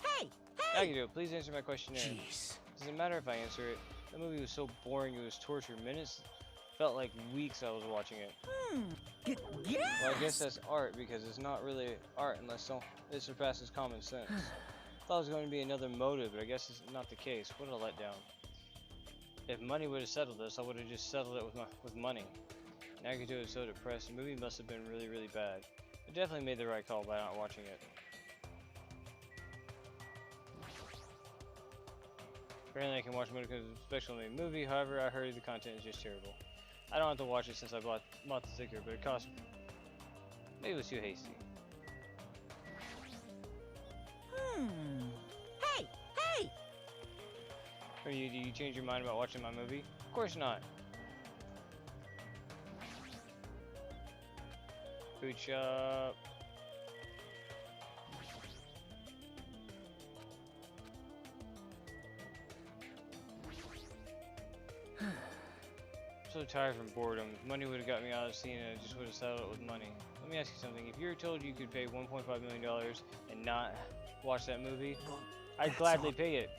Hey! I can do it. Please answer my questionnaire. Jeez. Does it matter if I answer it? The movie was so boring, it was torture. Minutes felt like weeks I was watching it. Yes! Well, I guess that's art, because it's not really art unless it surpasses common sense. I thought it was going to be another motive, but I guess it's not the case. What a letdown. If money would have settled this, I would have just settled it with money. Nagato is so depressed. The movie must have been really, really bad. I definitely made the right call by not watching it. Apparently I can watch Monaco's special made movie, however I heard the content is just terrible. I don't have to watch it since I bought the sticker, but it cost... Maybe it was too hasty. Hey! Hey! Or do you change your mind about watching my movie? Of course not. Food shop. I'm so tired from boredom. Money would have got me out of the scene and I just would have settled it with money. Let me ask you something. If you were told you could pay $1.5 million and not watch that movie, I'd gladly pay it.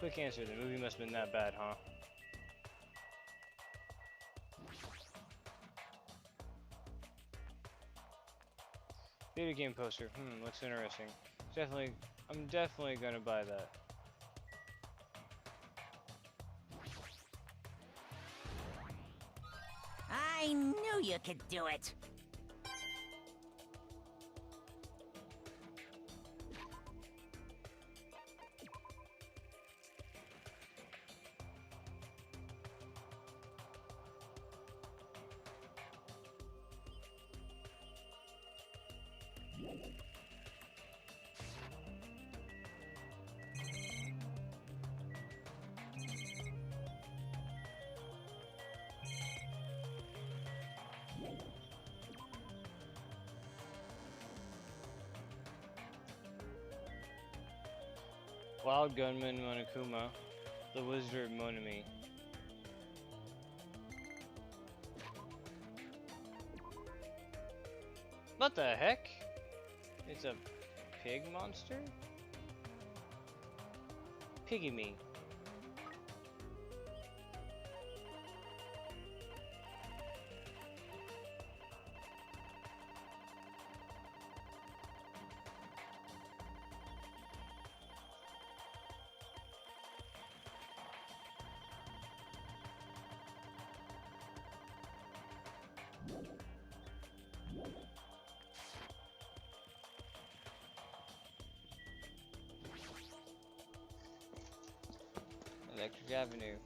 Quick answer, the movie must have been that bad, huh? Video game poster. Looks interesting. I'm definitely gonna buy that. I knew you could do it. Wild Gunman Monokuma, the Wizard Monami. What the heck? It's a pig monster? Piggy me. Electric Avenue.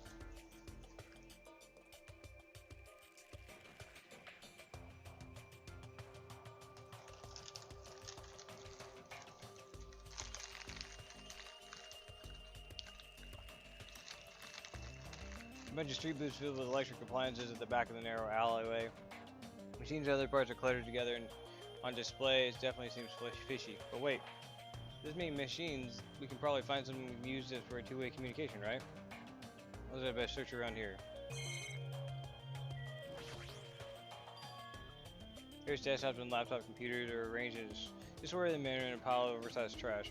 A bunch of street booths filled with electric appliances at the back of the narrow alleyway. Machines and other parts are cluttered together and on display. It definitely seems fishy. But wait, this many machines, we can probably find something we can use it for a two-way communication, right? Let's have a search around here. Here's desktops and laptop computers are arranged in a disorderly manner in a pile of oversized trash.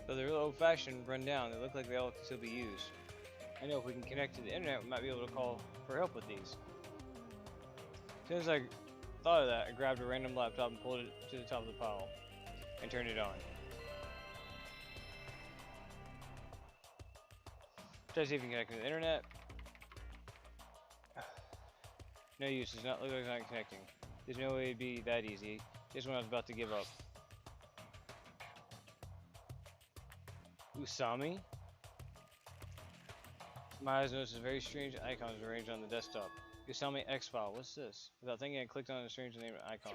Though they're old-fashioned, run down, they look like they all can still be used. I know if we can connect to the internet, we might be able to call for help with these. As soon as I thought of that, I grabbed a random laptop and pulled it to the top of the pile and turned it on. Try to see if you can connect to the internet. No use, does not look like it's not connecting. There's no way it'd be that easy. Just when I was about to give up. Usami? My eyes noticed a very strange icons arranged on the desktop. Usami X-File, what's this? Without thinking, I clicked on a strange name icon.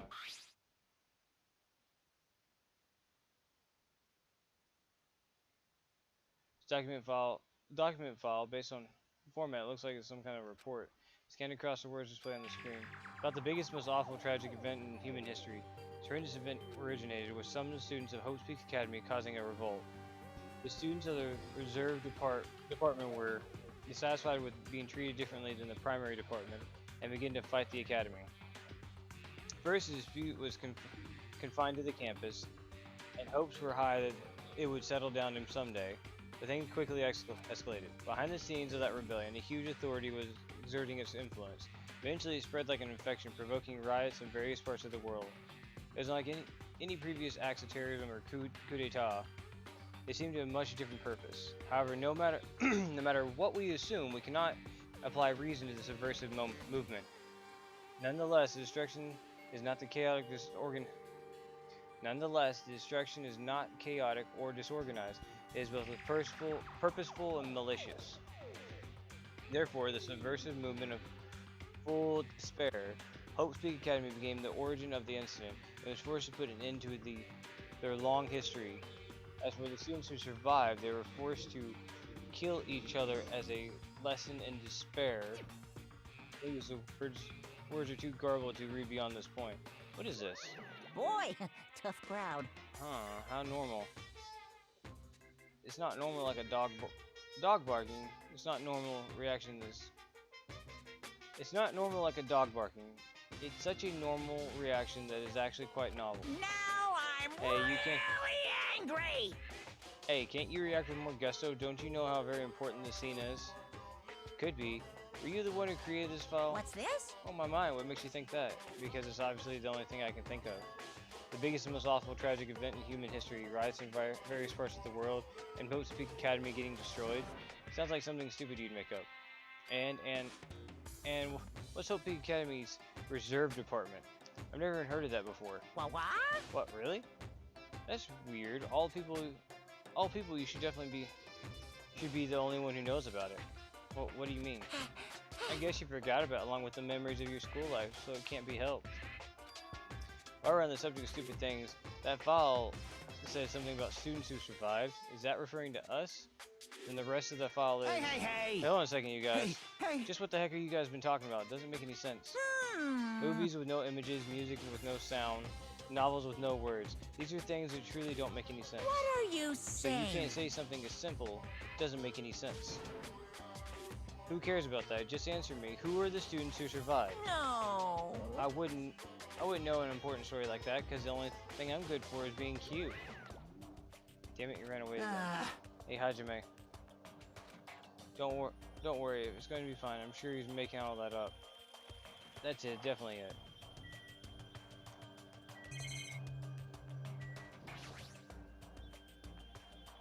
Document file based on format. It looks like it's some kind of report. Scanned across the words displayed on the screen. About the biggest, most awful, tragic event in human history. This horrendous event originated with some of the students of Hope's Peak Academy causing a revolt. The students of the reserve department were dissatisfied with being treated differently than the primary department and began to fight the academy. First, the dispute was confined to the campus, and hopes were high that it would settle down someday. But things quickly escalated. Behind the scenes of that rebellion, a huge authority was exerting its influence. Eventually, it spread like an infection, provoking riots in various parts of the world. It was unlike any previous acts of terrorism or coup d'etat. They seemed to have a much different purpose. However, no matter what we assume, we cannot apply reason to the subversive movement. Nonetheless, the destruction is not chaotic or disorganized. It is both purposeful and malicious. Therefore, the subversive movement of full despair, Hope's Peak Academy became the origin of the incident and was forced to put an end to their long history. As for the students who survived, they were forced to kill each other as a lesson in despair. The words are too garbled to read beyond this point. What is this? boy, tough crowd. Huh, how normal. It's not normal like a dog barking. It's not normal reaction to this. It's not normal like a dog barking. It's such a normal reaction that is actually quite novel. Now I'm Hey, you can't. really angry! Hey, can't you react with more gusto? Don't you know how very important this scene is? Could be. Were you the one who created this file? What's this? Oh my mind, what makes you think that? Because it's obviously the only thing I can think of. The biggest and most awful tragic event in human history, riots in various parts of the world, and Hope's Peak Academy getting destroyed. Sounds like something stupid you'd make up. And what's Hope Peak Academy's reserve department? I've never even heard of that before. What? What, really? That's weird. All people you should definitely be the only one who knows about it. What do you mean? I guess you forgot about it along with the memories of your school life, so it can't be helped. While we're on the subject of stupid things, that file says something about students who survived. Is that referring to us? Then the rest of the file is... Hey! Hold on a second, you guys. Hey! Just what the heck are you guys been talking about? It doesn't make any sense. Hmm. Movies with no images, music with no sound, novels with no words. These are things that truly don't make any sense. What are you So saying? you can't say something as simple doesn't make any sense. Who cares about that? Just answer me. Who are the students who survived? No. I wouldn't know an important story like that because the only thing I'm good for is being cute. Damn it, you ran away again. Hey, Hajime. Don't worry, it's going to be fine. I'm sure he's making all that up. That's it, definitely it.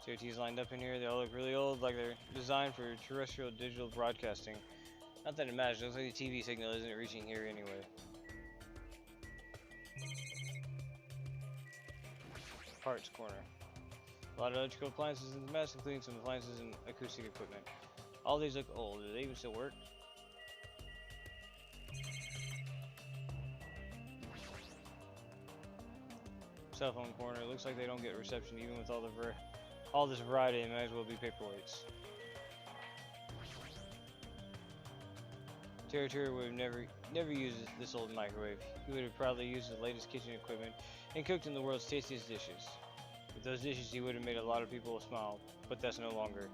COT's lined up in here. They all look really old, like they're designed for terrestrial digital broadcasting. Not that it matters, it looks like the TV signal isn't reaching here anyway. Parts corner. A lot of electrical appliances in the mess, including some appliances and acoustic equipment. All these look old. Do they even still work? Cell phone corner. Looks like they don't get reception even with all this variety. It might as well be paperweights. Territory would have never used this old microwave. He would have probably used the latest kitchen equipment and cooked in the world's tastiest dishes. With those dishes, he would have made a lot of people smile, but that's no longer.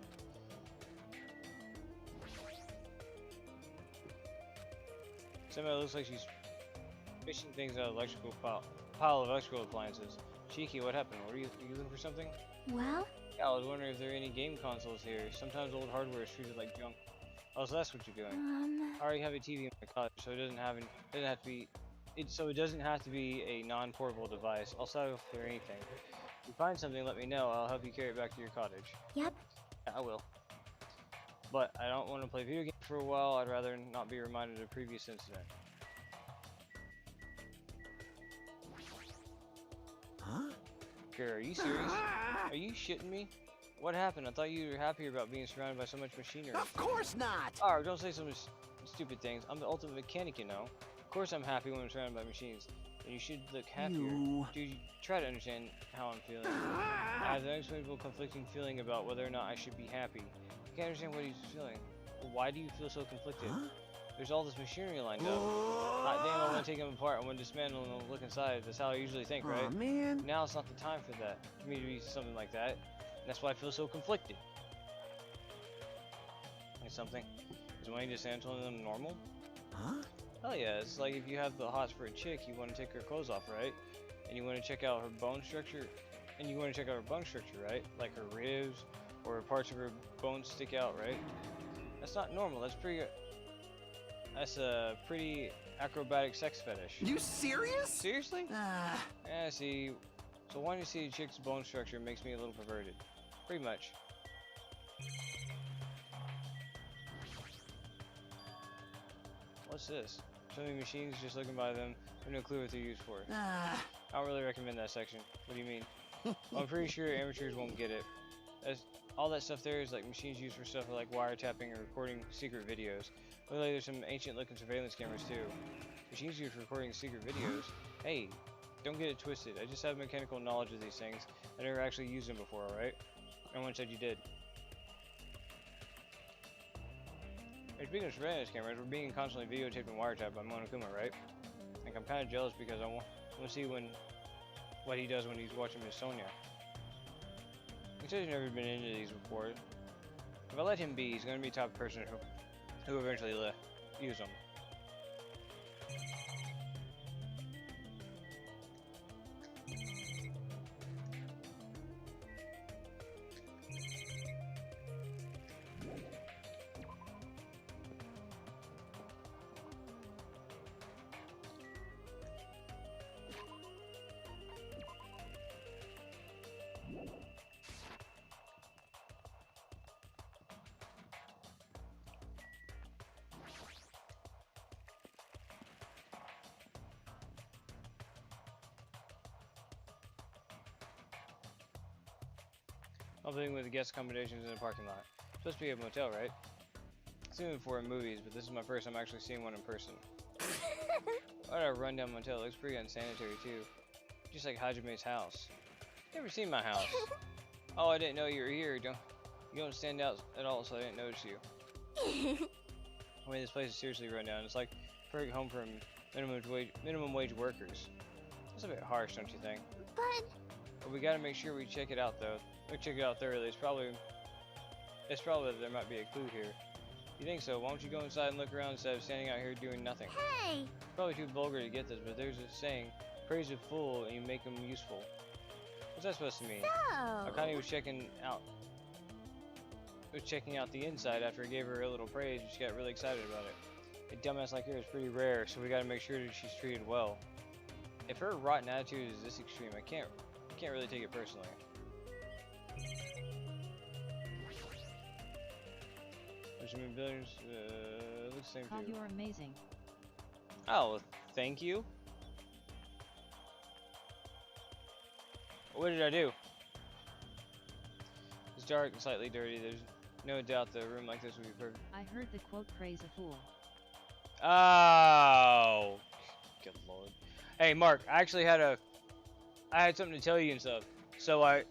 Somehow it looks like she's fishing things out of electrical pile of electrical appliances. Cheeky, what happened? Were you looking for something? Well, Yeah, I was wondering if there are any game consoles here. Sometimes old hardware is treated like junk. Oh, so that's what you're doing. I already have a TV in my cottage, so it doesn't have to be a non-portable device. I'll settle for anything. If you find something, let me know. I'll help you carry it back to your cottage. Yep. Yeah, I will. But I don't want to play video games for a while. I'd rather not be reminded of a previous incident. Huh? Girl, are you serious? Are you shitting me? What happened? I thought you were happier about being surrounded by so much machinery. Of course not! Oh, don't say some stupid things. I'm the ultimate mechanic, you know. Of course I'm happy when I'm surrounded by machines. And you should look happier. Dude, you try to understand how I'm feeling. I have an unexplainable conflicting feeling about whether or not I should be happy. I can't understand what he's feeling. Why do you feel so conflicted? Huh? There's all this machinery lined up. Damn, I want to take them apart. I want to dismantle them and look inside. That's how I usually think, right? Aw, man. Now it's not the time for that. For me to be something like that. And that's why I feel so conflicted. Like something. Is wanting to dismantle them normal? Huh? Hell yeah, it's like if you have the hots for a chick, you want to take her clothes off, right? And you want to check out her bone structure. Right? Like her ribs or parts of her bones stick out, right? That's not normal. That's a pretty acrobatic sex fetish. You serious? Seriously? Yeah, see. So wanting to see a chick's bone structure makes me a little perverted. Pretty much. What's this? So many machines, just looking by them. I have no clue what they're used for. I don't really recommend that section. What do you mean? Well, I'm pretty sure amateurs won't get it. All that stuff there is like machines used for stuff like wiretapping or recording secret videos. Looks like there's some ancient looking surveillance cameras too. Machines used for recording secret videos. Hey, don't get it twisted. I just have mechanical knowledge of these things. I never actually used them before, alright? No one said you did. Hey, speaking of surveillance cameras, we're being constantly videotaped and wiretapped by Monokuma, right? Like, I'm kind of jealous because I want to see when what he does when he's watching Miss Sonia. He says he's never been into these before. If I let him be, he's gonna be the type of person who eventually use them. Helping with the guest accommodations in the parking lot. Supposed to be a motel, right? I've seen them before in movies, but this is my first time actually seeing one in person. What a rundown motel. It looks pretty unsanitary too. Just like Hajime's house. Never seen my house. Oh, I didn't know you were here. You don't stand out at all, so I didn't notice you. I mean, this place is seriously run down. It's like a perfect home for minimum wage workers. That's a bit harsh, don't you think? But we gotta make sure we check it out though. We check it out thoroughly. It's probably that there might be a clue here. You think so? Why don't you go inside and look around instead of standing out here doing nothing? Hey! Probably too vulgar to get this, but there's a saying: praise a fool and you make him useful. What's that supposed to mean? Akane was checking out the inside after I gave her a little praise, and she got really excited about it. A dumbass like her is pretty rare, so we gotta make sure that she's treated well. If her rotten attitude is this extreme, I can't really take it personally. There's some buildings, looks the same God, too. you're amazing. Oh, well, thank you. What did I do? It's dark and slightly dirty. There's no doubt the room like this would be perfect. I heard the quote, praise a fool. Oh, good lord. Hey, Mark, I had something to tell you and stuff. So I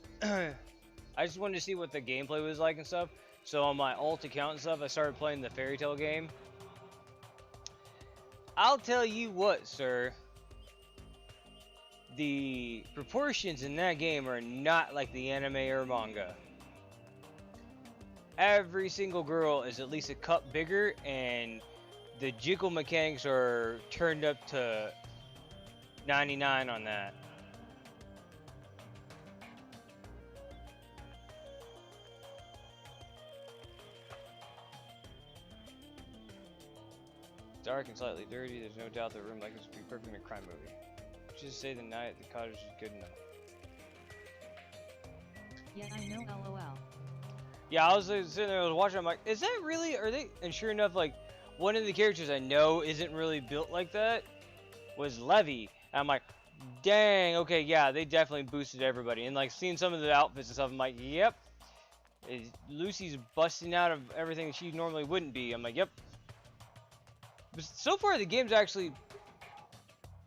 just wanted to see what the gameplay was like and stuff. So on my alt account and stuff, I started playing the Fairy Tail game. I'll tell you what, sir. The proportions in that game are not like the anime or manga. Every single girl is at least a cup bigger, and the jiggle mechanics are turned up to 99 on that. Dark and slightly dirty. There's no doubt the room like this would be perfect in a crime movie. Just say the night at the cottage is good enough. Yeah, I know, lol. Yeah, I was sitting there, I was watching, I'm like, is that really, are they, and sure enough, like, one of the characters I know isn't really built like that was Levy. And I'm like, dang, okay, yeah, they definitely boosted everybody. And like, seeing some of the outfits and stuff, I'm like, yep. Lucy's busting out of everything she normally wouldn't be. I'm like, yep. But so far, the game's actually,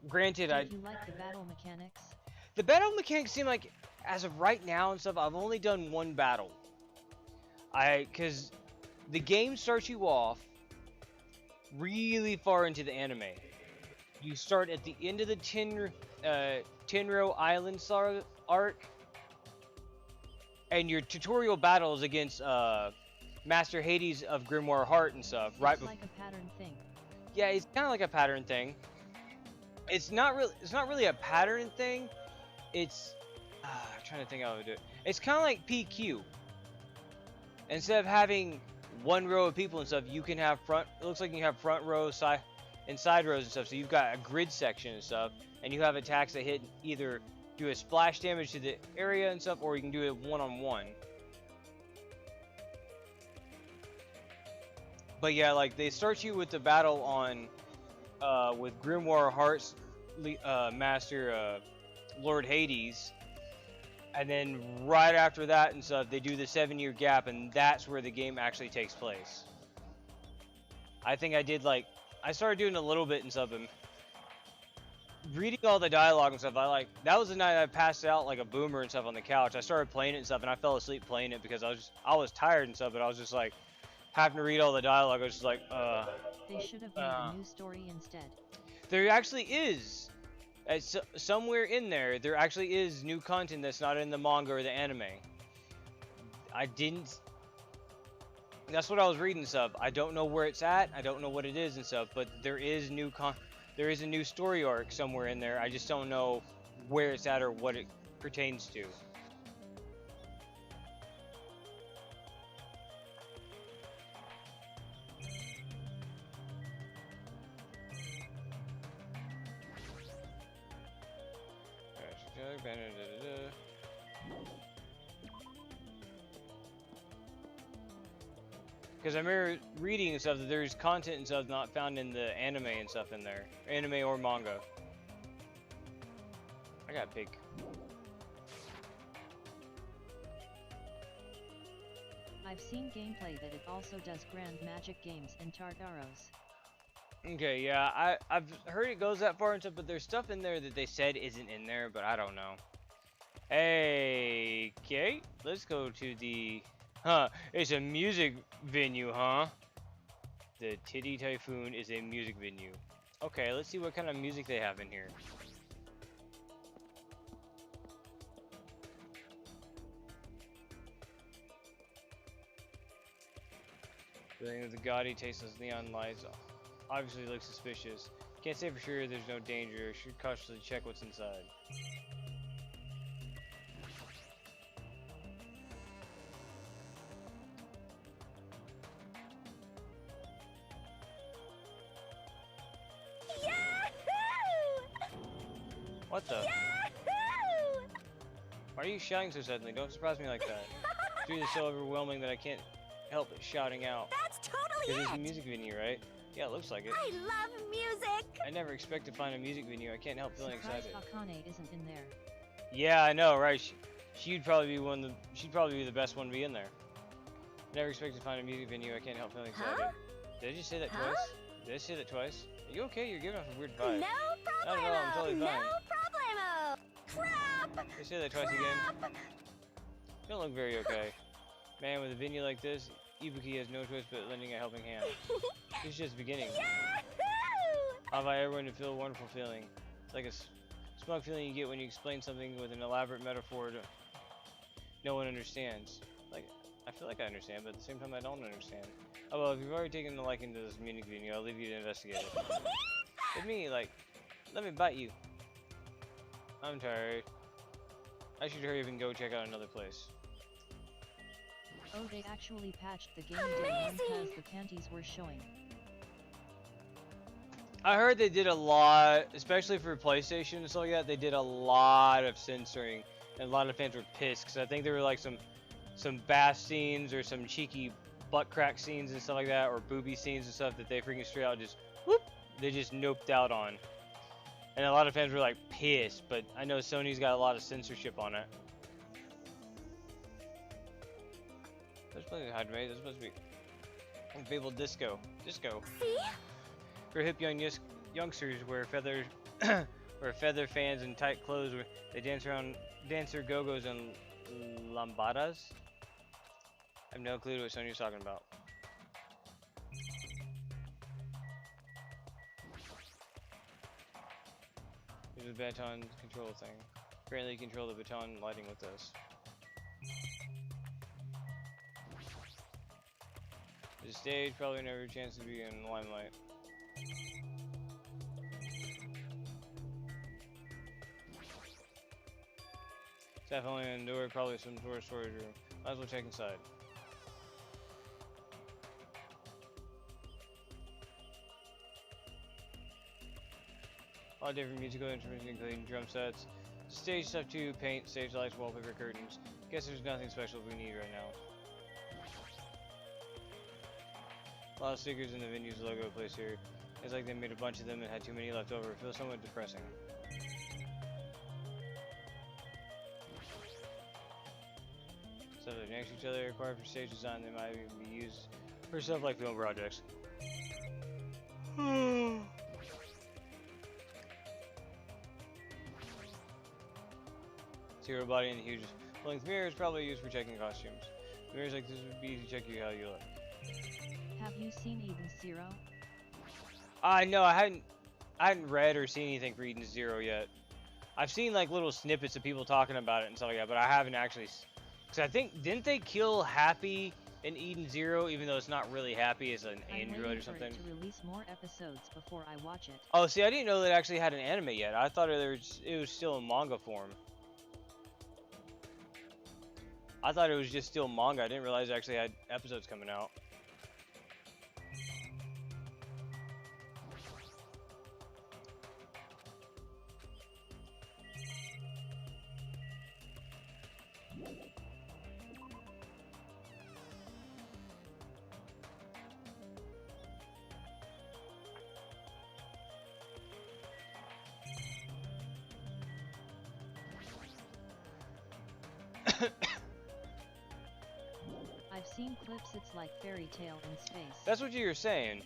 granted, Did you like the battle mechanics? The battle mechanics seem like, as of right now and stuff, I've only done one battle. Cause the game starts you off really far into the anime. You start at the end of the Tenro Island arc, and your tutorial battle is against Master Hades of Grimoire Heart and stuff. Right, like a pattern thing. Yeah, it's kind of like a pattern thing. It's not really a pattern thing. It's I'm trying to think how I would do it. It's kind of like PQ. Instead of having one row of people and stuff, you can have front. It looks like you have front rows, and side rows and stuff. So you've got a grid section and stuff, and you have attacks that hit either do a splash damage to the area and stuff, or you can do it one-on-one. But yeah, like they start you with the battle on with Grimoire Heart's master Lord Hades. And then right after that and stuff, they do the 7-year gap, and that's where the game actually takes place. I think I started doing a little bit and stuff, and reading all the dialogue and stuff, that was the night I passed out like a boomer and stuff on the couch. I started playing it and stuff, and I fell asleep playing it because I was tired and stuff, but I was just like, having to read all the dialogue, I was just like, They should have made a new story instead. There actually is. Somewhere in there, there actually is new content that's not in the manga or the anime. I didn't. That's what I was reading and stuff. I don't know where it's at. I don't know what it is and stuff. But there is there is a new story arc somewhere in there. I just don't know where it's at or what it pertains to. Because I remember reading and stuff that there's content and stuff not found in the anime and stuff in there. Anime or manga. I got pig. I've seen gameplay that it also does Grand Magic Games and Tartaros. Okay, yeah, I've heard it goes that far and stuff, but there's stuff in there that they said isn't in there, but I don't know. Hey, okay, let's go to the... Huh, it's a music venue, huh? The Titty Typhoon is a music venue. Okay, let's see what kind of music they have in here. Building with the gaudy, tasteless neon lights obviously looks suspicious. Can't say for sure there's no danger. Should cautiously check what's inside. What the? Yahoo! Why are you shouting so suddenly? Don't surprise me like that. Dream is so overwhelming that I can't help but shouting out. That's totally It's a it! music venue, right? Yeah, it looks like it. I love music! I never expect to find a music venue. I can't help feeling Surprised excited. Akane isn't in there. Yeah, I know, right? She'd probably be she'd probably be the best one to be in there. Never expect to find a music venue. I can't help feeling excited. Huh? Did I just say that Huh? twice? Did I say that twice? Are you okay? You're giving off a weird vibe. No I don't know, I'm problemo! totally No fine. problemo! Crap! Did I say that twice again? Crap! You don't look very okay. Man, with a venue like this, Ibuki has no choice but lending a helping hand. It's just beginning. Yahoo! How have I ever to feel a wonderful feeling? It's like a smug feeling you get when you explain something with an elaborate metaphor no one understands. Like, I feel like I understand, but at the same time I don't understand. Oh well, if you've already taken a liking to this music venue, I'll leave you to investigate it. With me, like, let me bite you. I'm tired. I should hurry up and go check out another place. Oh, they actually patched the game day one because the panties were showing. I heard they did a lot, especially for PlayStation and stuff like that, they did a lot of censoring, and a lot of fans were pissed, because I think there were like some bath scenes, or some cheeky butt crack scenes and stuff like that, or booby scenes and stuff that they freaking straight out just, whoop, they just noped out on. And a lot of fans were like pissed, but I know Sony's got a lot of censorship on it. That's supposed to be Hydrate, that's supposed to be Fable Disco. Disco. See? For hip youngsters wear feather fans and tight clothes where they dance around dancer go-go's and lambadas. I have no clue what Sonya's talking about. There's a baton control thing. Apparently you control the baton lighting with this. The stage probably never a chance to be in the limelight. Staff only on the door, probably some sort of storage room. Might as well check inside. A lot of different musical instruments, including drum sets, stage stuff too, paint, stage lights, wallpaper, curtains. Guess there's nothing special we need right now. A lot of stickers in the venue's logo placed here. It's like they made a bunch of them and had too many left over. It feels somewhat depressing. So they're next to each other, required for stage design. They might even be used for stuff like film projects. Zero body and the huge length mirror is probably used for checking costumes. Mirrors like this would be easy to check you how you look. Have you seen Eden Zero? I know, I hadn't. I hadn't read or seen anything for Eden Zero yet. I've seen like little snippets of people talking about it and stuff like that, but I haven't actually. Because I think didn't they kill Happy in Eden Zero, even though it's not really Happy, it's an android or something? I'm waiting for it to release more episodes before I watch it. Oh, see, I didn't know that it actually had an anime yet. I thought it was still in manga form. I thought it was just still manga. I didn't realize it actually had episodes coming out. I've seen clips, it's like fairy tale in space. That's what you were saying.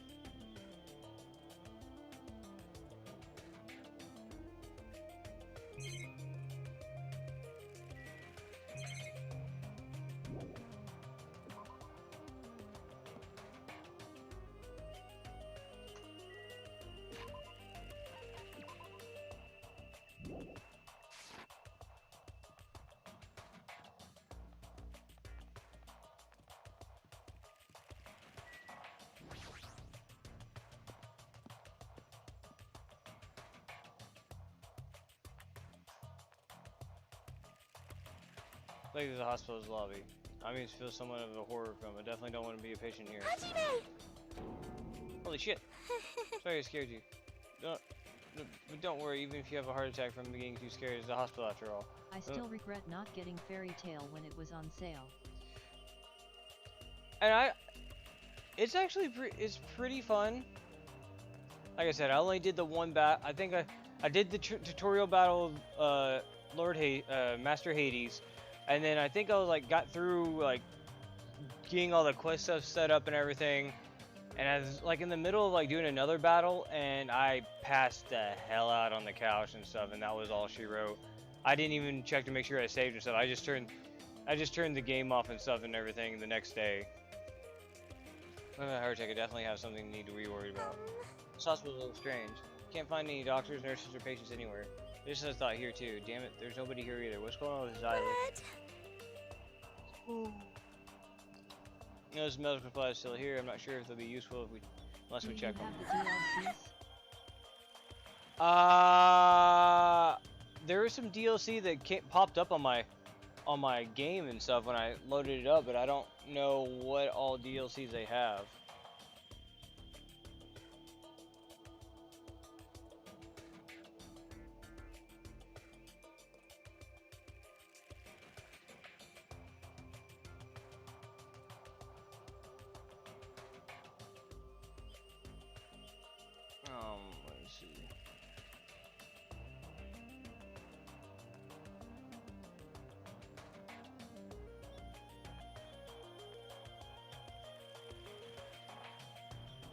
Like there's a hospital's lobby. I mean, it feels somewhat of a horror film. I definitely don't want to be a patient here. Hajime! Holy shit! Sorry I scared you. But don't worry, even if you have a heart attack from being too scared, it's a hospital after all. I still regret not getting Fairy Tail when it was on sale. And it's actually it's pretty fun. Like I said, I only did the one I think I did the tutorial battle of Master Hades. And then I think I was like got through like getting all the quest stuff set up and everything, and I was like in the middle of like doing another battle, and I passed the hell out on the couch and stuff, and that was all she wrote. I didn't even check to make sure I saved and stuff. I just turned the game off and stuff and everything the next day. With a heart attack, I definitely have something you need to be worried about. This hospital's a little strange. Can't find any doctors, nurses, or patients anywhere. This is a thought here too. Damn it, there's nobody here either. What's going on with his eyelid? You know, this medical supply is still here. I'm not sure if they'll be useful unless we check them. There was some DLC that popped up on my game and stuff when I loaded it up, but I don't know what all DLCs they have. Let's see.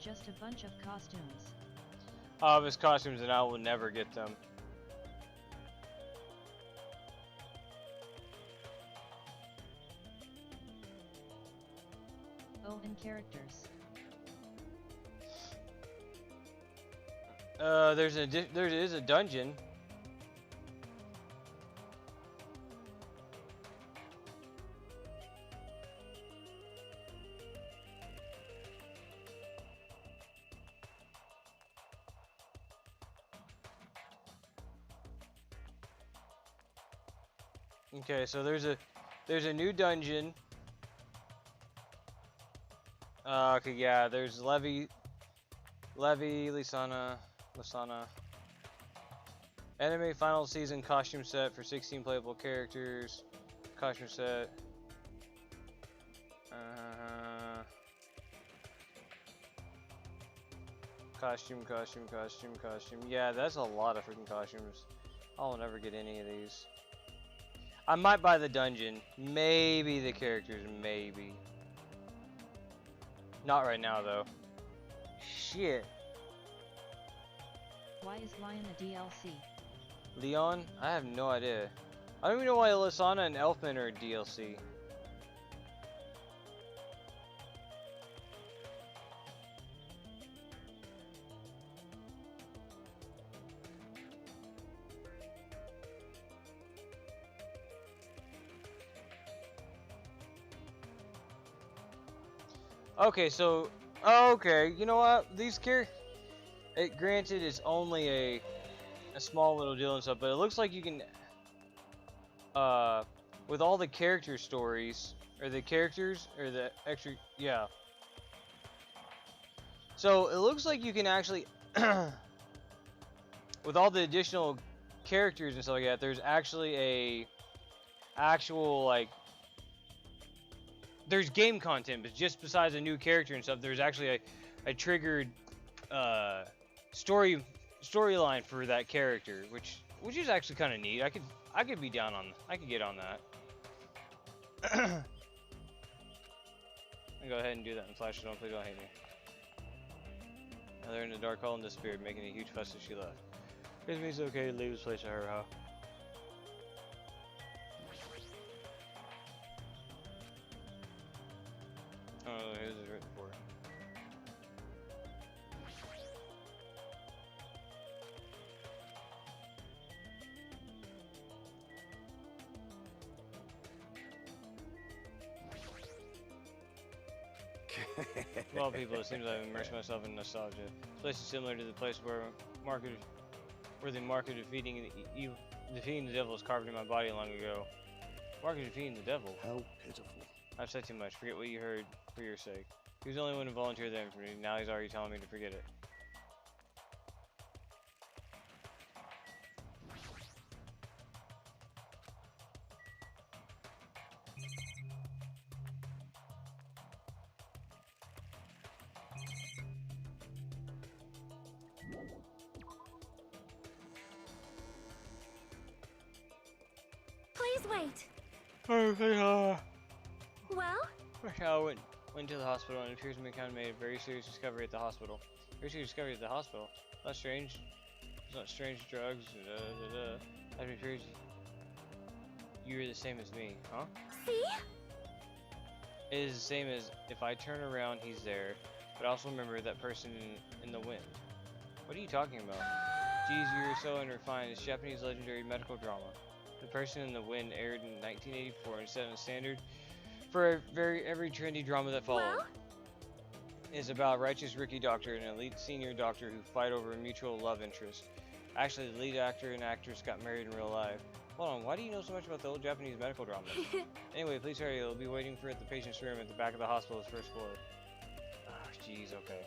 Just a bunch of costumes. Of his costumes, and I will never get them. Oh, and characters. There is a dungeon. Okay, so there's a new dungeon. Okay, yeah, there's Levy, Lisana. Anime final season costume set for 16 playable characters. Costume set. Costume. Yeah, that's a lot of freaking costumes. I'll never get any of these. I might buy the dungeon. Maybe the characters, maybe. Not right now, though. Shit. Why is Lion a DLC? Leon? I have no idea. I don't even know why Lisana and Elfman are DLC. Okay, so okay, you know what? These it granted it's only a small little deal and stuff, but it looks like you can uh with all the character stories or the characters or the extra yeah. So it looks like you can actually with all the additional characters and stuff like that, there's actually a actual like there's game content, but just besides a new character and stuff, there's actually a triggered uh storyline for that character, which is actually kind of neat. I could be down on I could get on that. I'll go ahead and do that and flash it on. Please don't hate me. Now they're in the dark hall and disappeared, making a huge fuss as she left. It means it's okay to leave this place to her, huh? Oh, here's it right before. Well, people, it seems I've immersed myself in nostalgia. This place is similar to the place where the mark of defeating the devil is carved in my body long ago. Mark of defeating the devil. How pitiful. I've said too much. Forget what you heard for your sake. He was the only one who volunteered that for me. Now he's already telling me to forget it. Please wait. Okay, Well? I went to the hospital and it appears McCown made a very serious discovery at the hospital. Very serious discovery at the hospital? Not strange. It's not strange drugs. That appears you're the same as me, huh? See? It is the same as if I turn around, he's there. But also remember that person in the wind. What are you talking about? Geez, you're so unrefined. It's Japanese legendary medical drama. The Person in the Wind aired in 1984 and set a standard for every trendy drama that followed. Well? It's about a righteous rookie doctor and an elite senior doctor who fight over a mutual love interest. Actually, the lead actor and actress got married in real life. Hold on, why do you know so much about the old Japanese medical drama? Anyway, please hurry. You'll be waiting for at the patient's room at the back of the hospital's first floor. Ah, jeez, okay.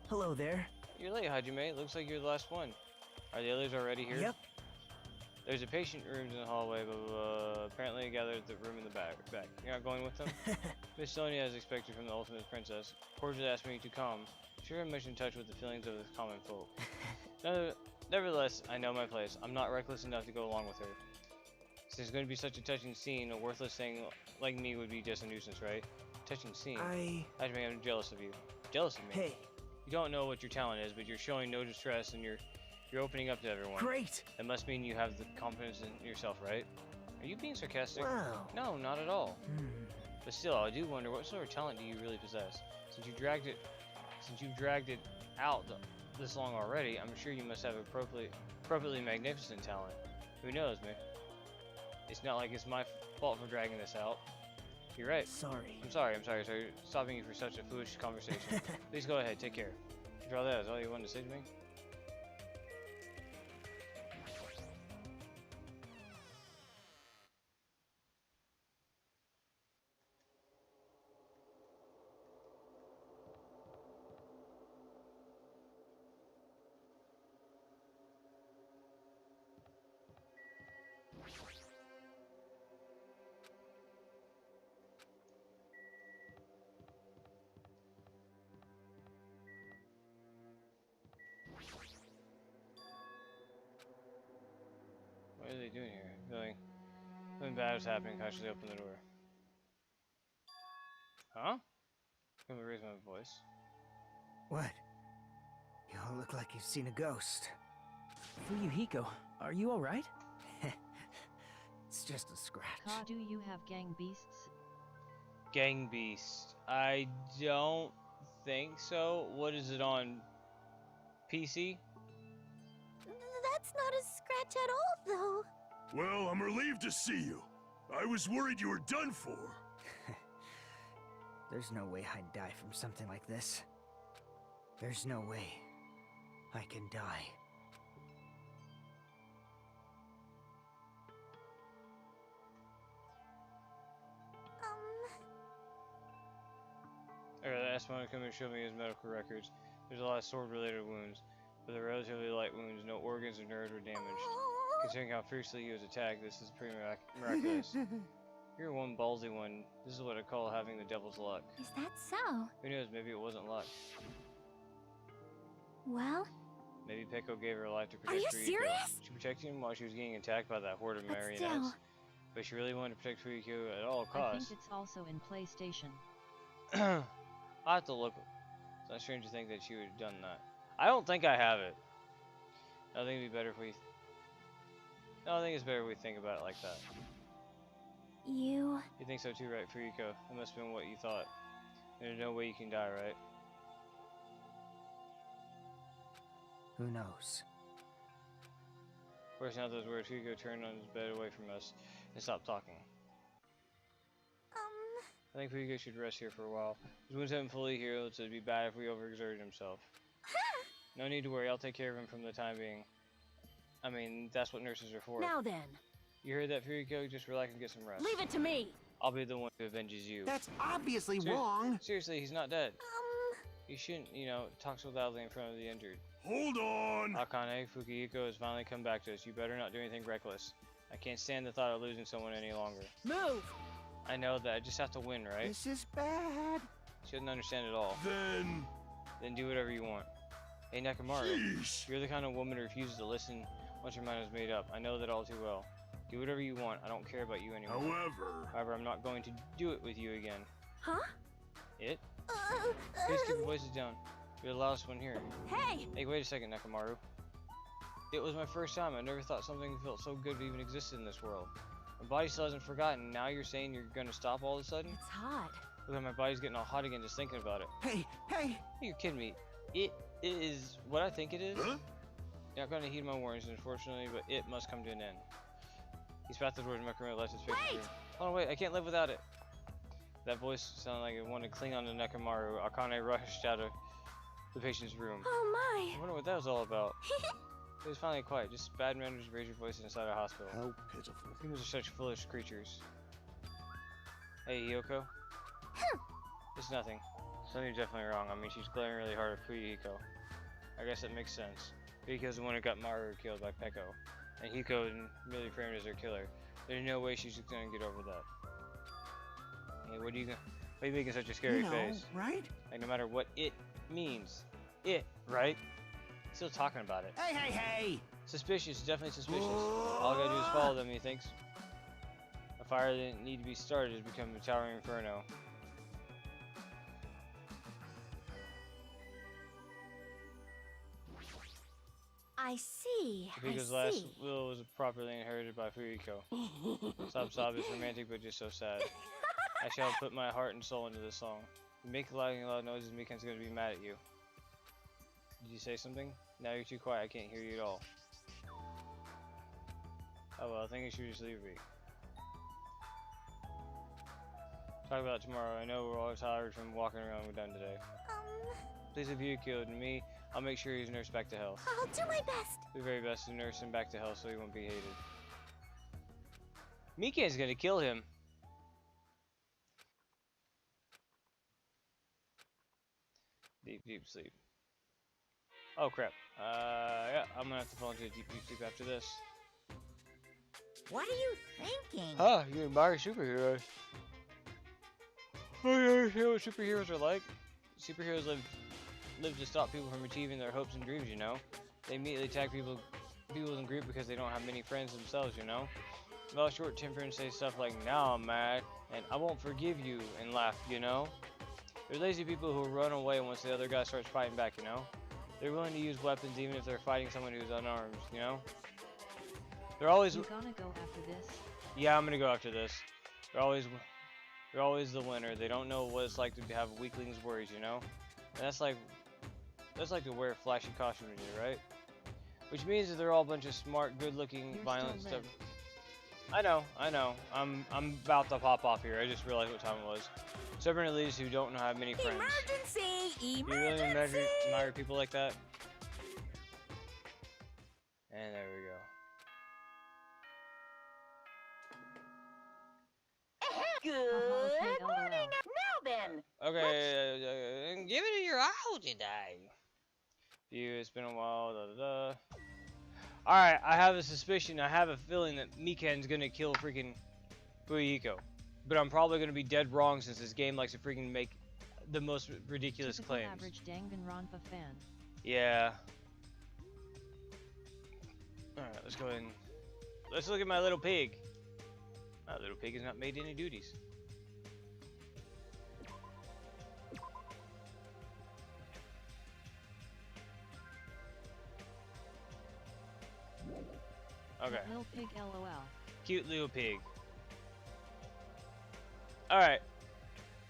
Hello there. You're late, Hajime. Looks like you're the last one. Are the others already here? Yep. There's a patient room in the hallway, but apparently gathered at the room in the back. You're not going with them? Miss Sonia, as expected from the ultimate princess, cordially asked me to come. Sure, I'm much in touch with the feelings of the common folk. Nevertheless, I know my place. I'm not reckless enough to go along with her. Since there's going to be such a touching scene, a worthless thing like me would be just a nuisance, right? Touching scene. Hajime, I'm jealous of you. Jealous of me? Hey. You don't know what your talent is, but you're showing no distress and you're opening up to everyone. Great. That must mean you have the confidence in yourself, right? Are you being sarcastic? Wow. No, not at all. But still, I do wonder what sort of talent do you really possess? Since you've dragged it out this long already, I'm sure you must have appropriately magnificent talent. Who knows, man? It's not like it's my fault for dragging this out. You're right. Sorry. I'm sorry. Stopping you for such a foolish conversation. Please go ahead. Take care. Draw that. Is all you wanted to say to me? What are they doing here? Something bad is happening. Cautiously open the door. Huh? I'm gonna raise my voice. What? You all look like you've seen a ghost. Fuyuhiko, are you alright? It's just a scratch. Ka, do you have gang beasts? Gang Beast. I don't think so. What is it on PC? That's not a scratch at all, though. Well, I'm relieved to see you. I was worried you were done for. There's no way I'd die from something like this. There's no way I can die. Alright, I asked someone to come and show me his medical records. There's a lot of sword-related wounds, but they're relatively light wounds. No organs or nerves were damaged. Considering how fiercely he was attacked, this is pretty miraculous. You're one ballsy one. This is what I call having the devil's luck. Is that so? Who knows? Maybe it wasn't luck. Well, Maybe Peko gave her life to are protect you Fuyuko. serious? She protected him while she was getting attacked by that horde of But marionettes. still. But she really wanted to protect Fuyuko at all I costs. think it's also in PlayStation. I'll have to look. It's not strange to think that she would have done that. I don't think I have it. I think it'd be better if we... No, I think it's better if we think about it like that. You think so too, right, Fuyuko? That must have been what you thought. There's no way you can die, right? Who knows? Of course, now those words, Fuyuko turned on his bed away from us and stopped talking. I think Fuyuko should rest here for a while. His wounds haven't fully healed, so it'd be bad if we overexerted himself. No need to worry, I'll take care of him from the time being. I mean, that's what nurses are for. Now then, You heard that, Fuyuko? Just relax and get some rest. leave it to me. I'll be the one who avenges you. That's obviously wrong. Seriously, he's not dead. You shouldn't, talk so loudly in front of the injured. Hold on! Akane, Fuyuko has finally come back to us. You better not do anything reckless. I can't stand the thought of losing someone any longer. Move. I know that. I just have to win, right? This is bad. She doesn't understand at all. Then do whatever you want. Hey, Nakamaru. Sheesh. You're the kind of woman who refuses to listen once your mind is made up. I know that all too well. Do whatever you want. I don't care about you anymore. However, I'm not going to do it with you again. Huh? It? Please keep your voices down. You're the loudest one here. Hey! Hey, wait a second, Nakamaru. It was my first time. I never thought something felt so good to even exist in this world. My body still hasn't forgotten. Now you're saying you're gonna stop all of a sudden? It's hot. Look, my body's getting all hot again just thinking about it. Hey! You're kidding me. It is what I think it is. Huh? You're not gonna heed my warnings, unfortunately, but it must come to an end. He spat the doors and Nakamaru left his face. Wait! Oh wait, I can't live without it. That voice sounded like it wanted to cling on to Nakamaru. Akane rushed out of the patient's room. Oh my. I wonder what that was all about. It was finally quiet. Just bad manners raise your voice inside a hospital. How pitiful. Humans are such foolish creatures. Hey, Yoko. It's nothing. Something's definitely wrong. I mean, she's glaring really hard at Fuyuko. I guess that makes sense. Fuyuko's the one who got Maru killed by Peko. And Hiko really framed as her killer. There's no way she's just gonna get over that. Hey, what are you making such a scary face? Right? Like, no matter what it means. It, right? Still talking about it. Hey! Suspicious, definitely suspicious. All I gotta do is follow them, he thinks. A fire that didn't need to be started has become a towering inferno. I see. Fuyuko's last will was properly inherited by Fuyuko. Sob is romantic but just so sad. I shall put my heart and soul into this song. You make loud noises, Mikan's gonna be mad at you. Did you say something? Now you're too quiet, I can't hear you at all. Oh well, I think you should just leave me. Talk about it tomorrow. I know we're all tired from walking around with them today. Please, if you killed me, I'll make sure he's nursed back to health. I'll do my best. Do the very best to nurse him back to health so he won't be hated. Mikan's gonna kill him. Deep sleep. Oh crap. Yeah, I'm gonna have to fall into a deep sleep after this. What are you thinking? You admire superheroes. Oh, you understand what superheroes are like? Superheroes live to stop people from achieving their hopes and dreams, you know? They immediately attack people in group because they don't have many friends themselves, you know? They're all short-tempered and say stuff like, now I'm mad, and I won't forgive you, and laugh, you know? They're lazy people who run away once the other guy starts fighting back, you know? They're willing to use weapons even if they're fighting someone who's unarmed, you know? They're always... You gonna go after this? Yeah, I'm gonna go after this. They're always the winner. They don't know what it's like to have weaklings' worries, you know? And that's like to wear flashy costumes, right? Which means that they're all a bunch of smart, good-looking, You're violent still stuff. I know. I'm about to pop off here. I just realized what time it was. Stubborn elites who don't have many friends. Emergency! Do you really admire people like that? And there we go. Good morning. Now then. Okay, give it your all today. You, it's been a while. Alright, I have a suspicion. I have a feeling that Mikan's gonna kill freaking Fuyiko. But I'm probably gonna be dead wrong since this game likes to freaking make the most ridiculous Typical claims. Average Danganronpa fan. Yeah. Alright, let's go ahead and let's look at my little pig. My little pig has not made any duties. Okay. Little pig LOL. Cute little pig. Alright.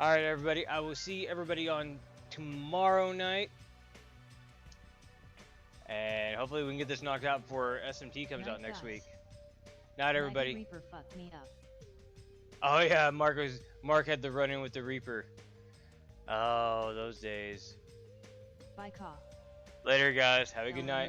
Alright, everybody. I will see everybody on tomorrow night. And hopefully we can get this knocked out before SMT comes out next week. Night, everybody. Reaper fucked me up. Oh yeah, Mark had the run-in with the Reaper. Oh, those days. Bye, Ka. Later, guys. Have a good night.